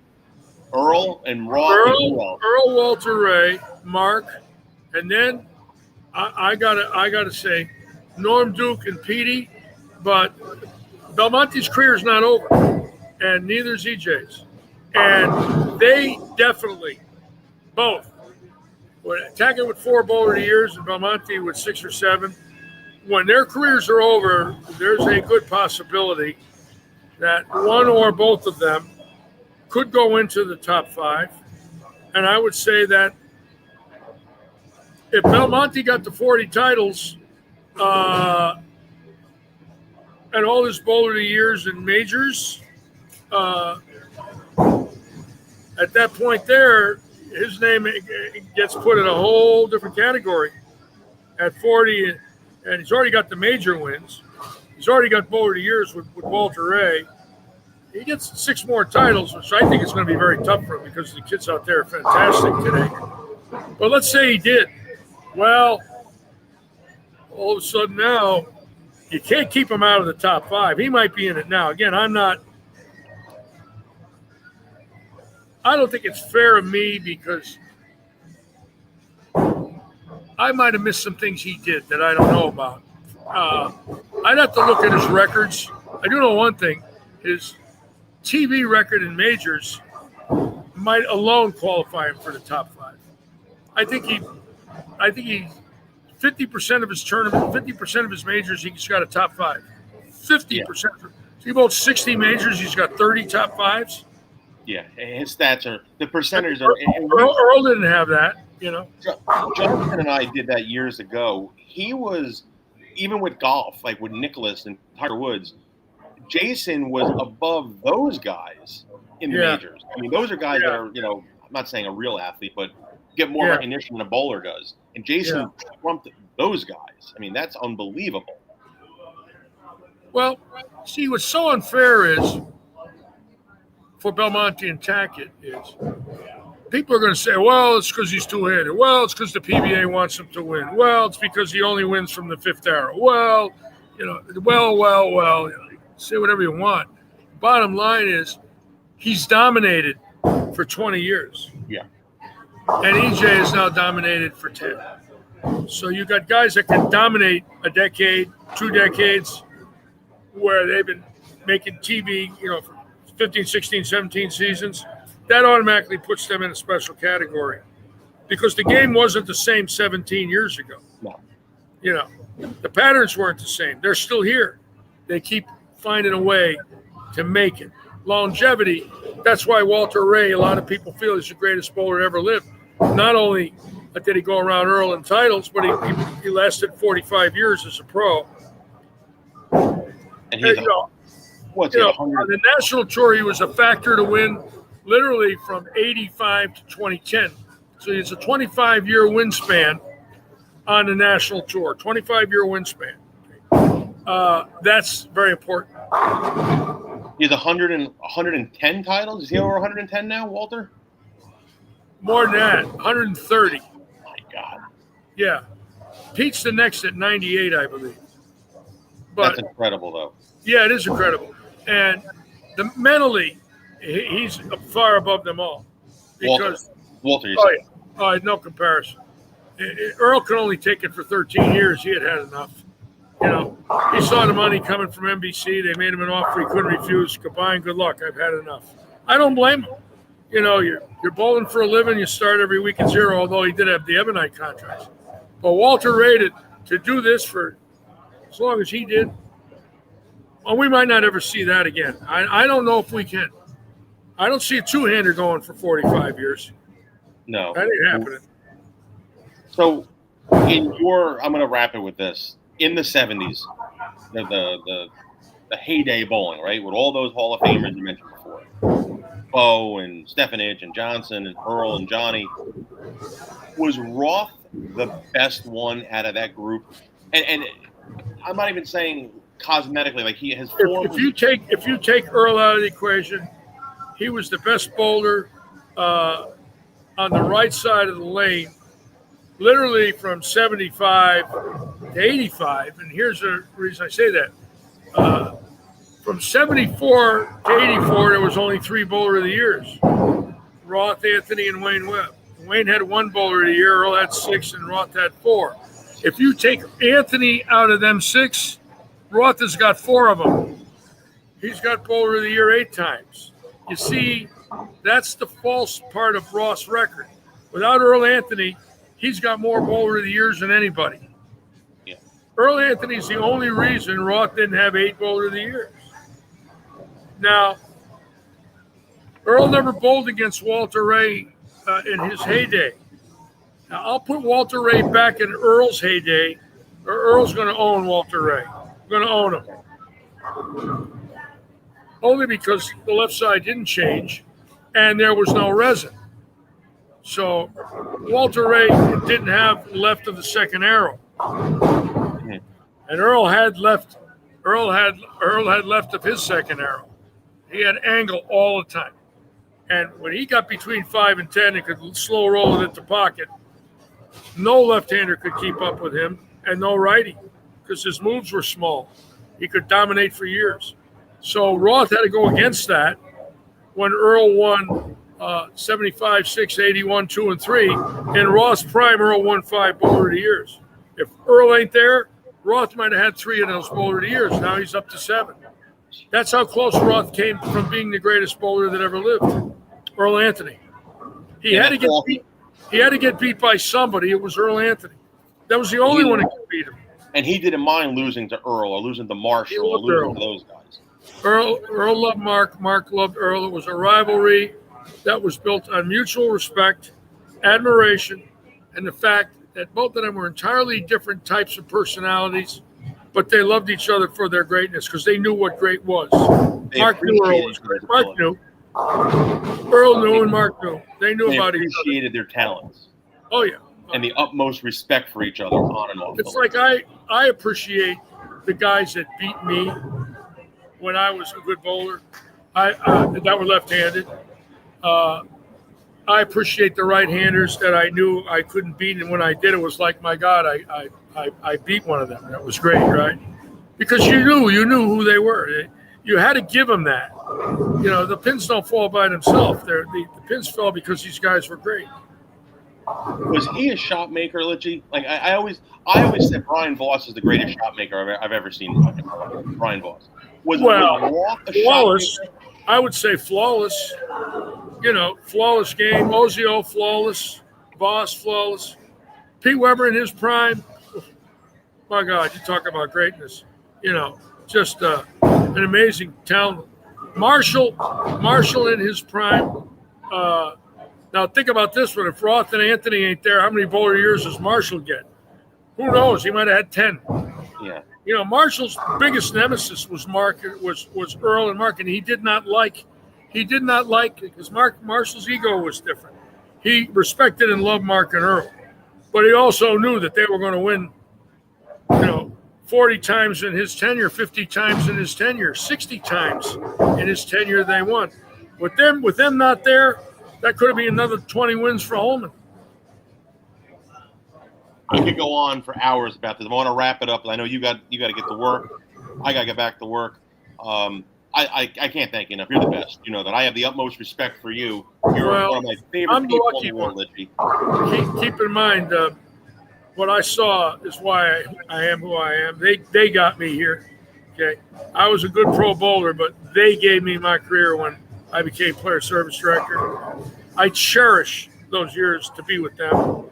Speaker 1: Earl and Roth?
Speaker 2: Earl, Walter Ray, Mark, and then I gotta say, Norm Duke and Petey, but Belmonte's career is not over, and neither is EJ's. And they definitely, both, Tackett with 4 bowler years and Belmonte with 6 or 7, when their careers are over, there's a good possibility that one or both of them could go into the top 5. And I would say that if Belmonte got to 40 titles and all his bowler of the years and majors, at that point there, his name gets put in a whole different category at 40, and he's already got the major wins. He's already got bowler of the years with Walter Ray. He gets 6 more titles, which I think is going to be very tough for him because the kids out there are fantastic today. But let's say he did. Well, all of a sudden now, you can't keep him out of the top 5. He might be in it now. Again, I don't think it's fair of me because I might have missed some things he did that I don't know about. I'd have to look at his records. I do know one thing. His TV record in majors might alone qualify him for the top 5. I think he 50% of his tournament, 50% of his majors, he's got a top 5. 50%. Yeah. So he bowled 60 majors, he's got 30 top 5s.
Speaker 1: Yeah, his stats are the percentages are.
Speaker 2: Earl didn't have that, you know.
Speaker 1: Jonathan and I did that years ago. He was even with golf, like with Nicklaus and Tiger Woods. Jason was above those guys in the majors. I mean, those are guys that are, you know, I'm not saying a real athlete, but get more recognition than a bowler does. And Jason trumped those guys. I mean, that's unbelievable.
Speaker 2: Well, see, what's so unfair is for Belmonte and Tackett is people are going to say, well, it's because he's two-handed. Well, it's because the PBA wants him to win. Well, it's because he only wins from the 5th arrow. Well, you know, well, you know, say whatever you want. Bottom line is he's dominated for 20 years.
Speaker 1: Yeah.
Speaker 2: And EJ is now dominated for 10. So you got guys that can dominate a decade, 2 decades, where they've been making TV, you know, for 15, 16, 17 seasons. That automatically puts them in a special category because the game wasn't the same 17 years ago.
Speaker 1: No.
Speaker 2: You know, the patterns weren't the same. They're still here. They keep finding a way to make it. Longevity, that's why Walter Ray, a lot of people feel he's the greatest bowler to ever live. Not only did he go around Earl in titles, but he lasted 45 years as a pro.
Speaker 1: And he's
Speaker 2: on the national tour, he was a factor to win literally from 85 to 2010. So it's a 25-year wingspan on the national tour, 25-year wingspan. That's very important.
Speaker 1: He's 110 titles? Is he over 110 now, Walter?
Speaker 2: More than that, 130.
Speaker 1: My God.
Speaker 2: Yeah. Pete's the next at 98, I believe. But,
Speaker 1: that's incredible, though.
Speaker 2: Yeah, it is incredible. And mentally, he's far above them all. Because,
Speaker 1: Walter, you
Speaker 2: said. Oh, no comparison. Earl could only take it for 13 years. He had enough. You know, he saw the money coming from NBC. They made him an offer he couldn't refuse. Goodbye and good luck. I've had enough. I don't blame him. You know, you're bowling for a living. You start every week at 0, although he did have the Ebonite contract. But Walter rated to do this for as long as he did. Well, we might not ever see that again. I don't know if we can. I don't see a two-hander going for 45 years.
Speaker 1: No.
Speaker 2: That ain't happening.
Speaker 1: So, I'm going to wrap it with this. In the 70s, the heyday bowling, right, with all those Hall of Famers you mentioned before, Bo and Stefanich and Johnson and Earl and Johnny, was Roth the best one out of that group? And I'm not even saying cosmetically, like he has.
Speaker 2: If you take Earl out of the equation, he was the best bowler on the right side of the lane, literally from 75 to 85. And here's the reason I say that. From 74 to 84, there was only 3 bowler of the years: Roth, Anthony, and Wayne Webb. Wayne had 1 bowler of the year, Earl had 6, and Roth had 4. If you take Anthony out of them 6, Roth has got 4 of them. He's got bowler of the year 8 times. You see, that's the false part of Roth's record. Without Earl Anthony, he's got more bowler of the years than anybody.
Speaker 1: Yeah.
Speaker 2: Earl Anthony's the only reason Roth didn't have 8 bowler of the years. Now, Earl never bowled against Walter Ray in his heyday. Now, I'll put Walter Ray back in Earl's heyday, or Earl's going to own Walter Ray. Going to own him. Only because the left side didn't change and there was no resin. So Walter Ray didn't have left of the second arrow. And Earl had left of his second arrow. He had angle all the time. And when he got between 5 and 10 and could slow roll it into pocket, no left-hander could keep up with him, and no righty, because his moves were small. He could dominate for years. So Roth had to go against that when Earl won 75, 6, 81, 2, and 3. In Roth's prime, Earl won 5 bowler of the years. If Earl ain't there, Roth might have had 3 of those bowler of the years. Now he's up to 7. That's how close Roth came from being the greatest bowler that ever lived, Earl Anthony. He had to get beat by somebody. It was Earl Anthony. That was the only one who could beat him.
Speaker 1: And he didn't mind losing to Earl or losing to Marshall or losing to those guys.
Speaker 2: Earl loved Mark. Mark loved Earl. It was a rivalry that was built on mutual respect, admiration, and the fact that both of them were entirely different types of personalities, but they loved each other for their greatness because they knew what great was. Mark knew Earl was great. Mark knew. Earl knew and Mark knew. They knew about each other.
Speaker 1: They appreciated their talents.
Speaker 2: Oh, yeah.
Speaker 1: And the utmost respect for each other on and off.
Speaker 2: It's like I appreciate the guys that beat me when I was a good bowler, that were left-handed. I appreciate the right-handers that I knew I couldn't beat, and when I did, it was like, my God, I beat one of them. That was great, right? Because you knew who they were. You had to give them that. You know, the pins don't fall by themselves. The pins fell because these guys were great.
Speaker 1: Was he a shot maker, Litchy? Like I always said, Brian Voss is the greatest shot maker I've ever seen. Brian Voss. Was Roth a
Speaker 2: flawless.
Speaker 1: Shot maker?
Speaker 2: I would say flawless. You know, flawless game. Ozio, flawless. Voss, flawless. Pete Weber in his prime. My God, you talk about greatness. You know, just an amazing talent. Marshall in his prime. Now think about this one. If Roth and Anthony ain't there, how many bowler years does Marshall get? Who knows? He might have had 10.
Speaker 1: Yeah.
Speaker 2: You know, Marshall's biggest nemesis was Earl and Mark, and he did not like because Marshall's ego was different. He respected and loved Mark and Earl, but he also knew that they were going to win, 40 times in his tenure, 50 times in his tenure, 60 times in his tenure they won. With them not there, that could have been another 20 wins for Holman.
Speaker 1: I could go on for hours about this. I want to wrap it up. I know you got to get to work. I got to get back to work. I can't thank you enough. You're the best. You know that. I have the utmost respect for you. You're one of my favorite people in the world, Litchy.
Speaker 2: Keep in mind, what I saw is why I am who I am. They got me here. Okay, I was a good pro bowler, but they gave me my career when I became player service director. I cherish those years to be with them.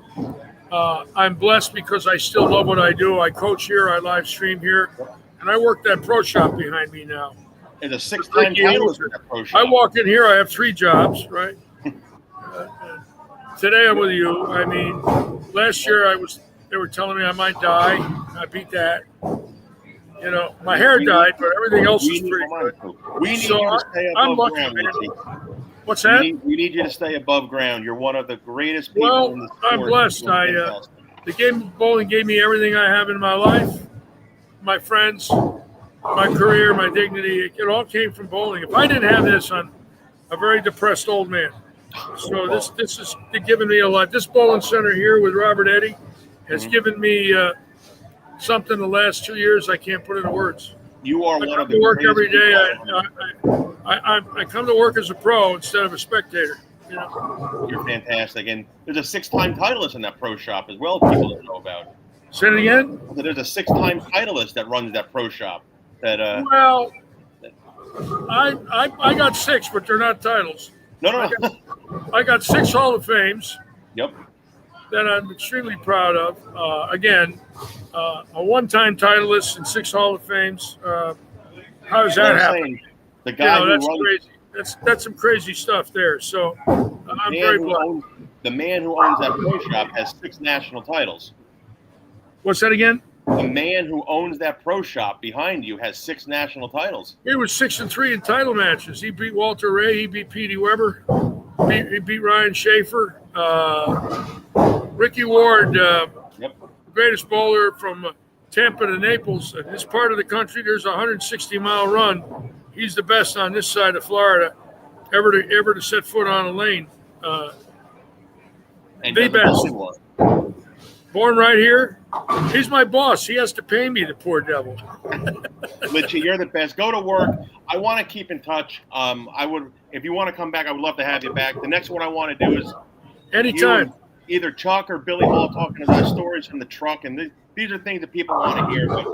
Speaker 2: I'm blessed because I still love what I do. I coach here, I live stream here, and I work that pro shop behind me now.
Speaker 1: And a 6-time titleist in that pro shop.
Speaker 2: I walk in here, I have 3 jobs, right? Today I'm with you. I mean, last year they were telling me I might die. I beat that. You know, my hair died, but everything else is pretty good.
Speaker 1: We need you to stay above ground, Litchy.
Speaker 2: What's that?
Speaker 1: We need you to stay above ground. You're one of the greatest people in the sport.
Speaker 2: I'm blessed. The game of bowling gave me everything I have in my life, my friends, my career, my dignity. It all came from bowling. If I didn't have this, I'm a very depressed old man. So this is giving me a lot. This bowling center here with Robert Eddy has given me something the last 2 years I can't put into words.
Speaker 1: You are one of the
Speaker 2: I work every day. I come to work as a pro instead of a spectator. You know?
Speaker 1: You're fantastic. And there's a 6-time titleist in that pro shop as well. People don't know about.
Speaker 2: Say it again?
Speaker 1: There's a 6-time titleist that runs that pro shop.
Speaker 2: Well, I got 6, but they're not titles.
Speaker 1: No.
Speaker 2: I got 6 Hall of Fames.
Speaker 1: Yep.
Speaker 2: That I'm extremely proud of. Again, a one-time titleist and 6 Hall of Fames. How does that happen?
Speaker 1: The guy who
Speaker 2: that's
Speaker 1: runs,
Speaker 2: crazy. That's some crazy stuff there. So I'm very blessed.
Speaker 1: The man who owns that pro shop has 6 national titles.
Speaker 2: What's that again?
Speaker 1: The man who owns that pro shop behind you has 6 national titles.
Speaker 2: He was 6-3 in title matches. He beat Walter Ray. He beat Petey Weber. He beat Ryan Schaefer. Ricky Ward, greatest bowler from Tampa to Naples. In this part of the country, there's a 160-mile run. He's the best on this side of Florida ever to set foot on a lane.
Speaker 1: And
Speaker 2: the best. Born right here. He's my boss. He has to pay me, the poor devil.
Speaker 1: Litchy, you're the best. Go to work. I want to keep in touch. I would, if you want to come back, I would love to have you back. The next one I want to do is
Speaker 2: anytime.
Speaker 1: Either Chuck or Billy Hall talking about stories from the truck, and these are things that people want to hear. But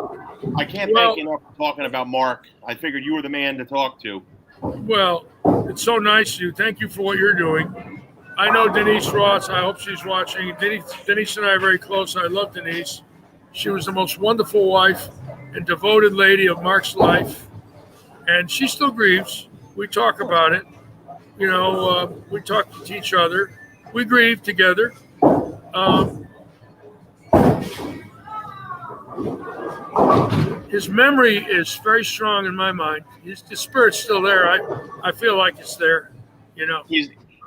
Speaker 1: I can't thank you enough for talking about Mark. I figured you were the man to talk to.
Speaker 2: Well, it's so nice of you. Thank you for what you're doing. I know Denise Roth. I hope she's watching. Denise and I are very close. I love Denise. She was the most wonderful wife and devoted lady of Mark's life. And she still grieves. We talk about it. You know, we talk to each other. We grieve together. His memory is very strong in my mind. The spirit's still there. I feel like it's there. You know,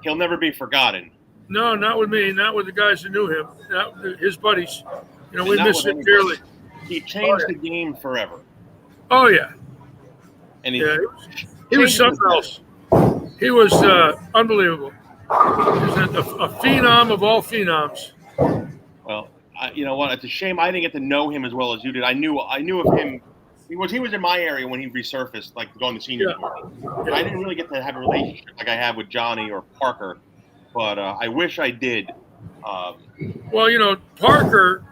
Speaker 1: he'll never be forgotten.
Speaker 2: No, not with me. Not with the guys who knew him. His buddies. You know, we miss him dearly.
Speaker 1: He changed the game forever.
Speaker 2: Oh yeah.
Speaker 1: And
Speaker 2: he was something else. He was unbelievable. He was a phenom of all phenoms.
Speaker 1: Well, you know what? It's a shame I didn't get to know him as well as you did. I knew of him. He was in my area when he resurfaced, like going to senior party. Yeah. I didn't really get to have a relationship like I have with Johnny or Parker, but I wish I did.
Speaker 2: Well, you know, Parker,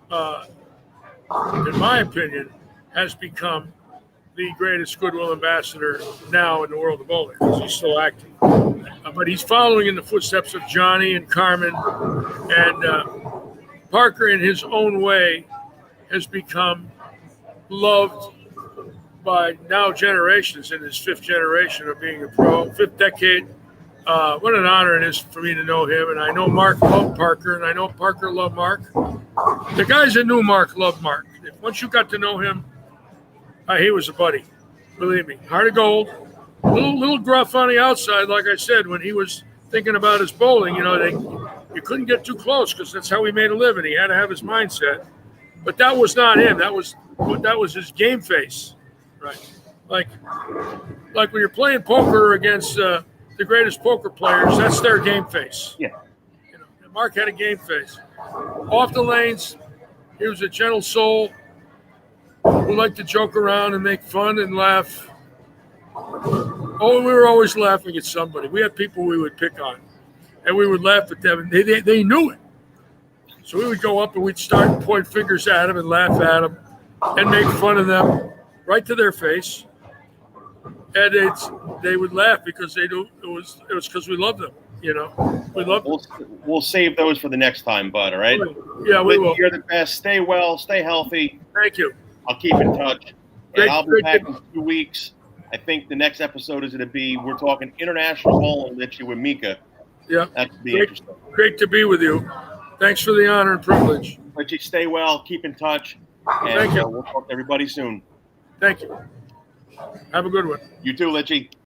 Speaker 2: in my opinion, has become the greatest goodwill ambassador now in the world of bowling because he's still active. But he's following in the footsteps of Johnny and Carmen, and Parker, in his own way, has become loved by now generations, in his 5th generation of being a pro, 5th decade. What an honor it is for me to know him, and I know Mark loved Parker, and I know Parker loved Mark. The guys that knew Mark loved Mark. Once you got to know him, he was a buddy. Believe me, heart of gold. Little gruff on the outside, like I said, when he was thinking about his bowling. You know, you couldn't get too close because that's how he made a living. He had to have his mindset. But that was not him. That was his game face, right? Like when you're playing poker against the greatest poker players, that's their game face.
Speaker 1: Yeah.
Speaker 2: You know, Mark had a game face. Off the lanes, he was a gentle soul who liked to joke around and make fun and laugh. Oh, we were always laughing at somebody. We had people we would pick on, and we would laugh at them, and they knew it. So we would go up and we'd start and point fingers at them and laugh at them and make fun of them right to their face. And they would laugh because they knew it was because we loved them. You know, we loved them.
Speaker 1: We'll save those for the next time, bud. All right?
Speaker 2: Yeah, we will.
Speaker 1: You're the best. Stay well. Stay healthy.
Speaker 2: Thank you.
Speaker 1: I'll keep in touch. And I'll be back in 2 weeks. I think the next episode is going to be, we're talking international bowling, Litchy, with Mika.
Speaker 2: Yeah.
Speaker 1: That's be interesting.
Speaker 2: Great to be with you. Thanks for the honor and privilege.
Speaker 1: Litchy, stay well. Keep in touch. And
Speaker 2: Thank you.
Speaker 1: We'll talk to everybody soon.
Speaker 2: Thank you. Have a good one.
Speaker 1: You too, Litchy.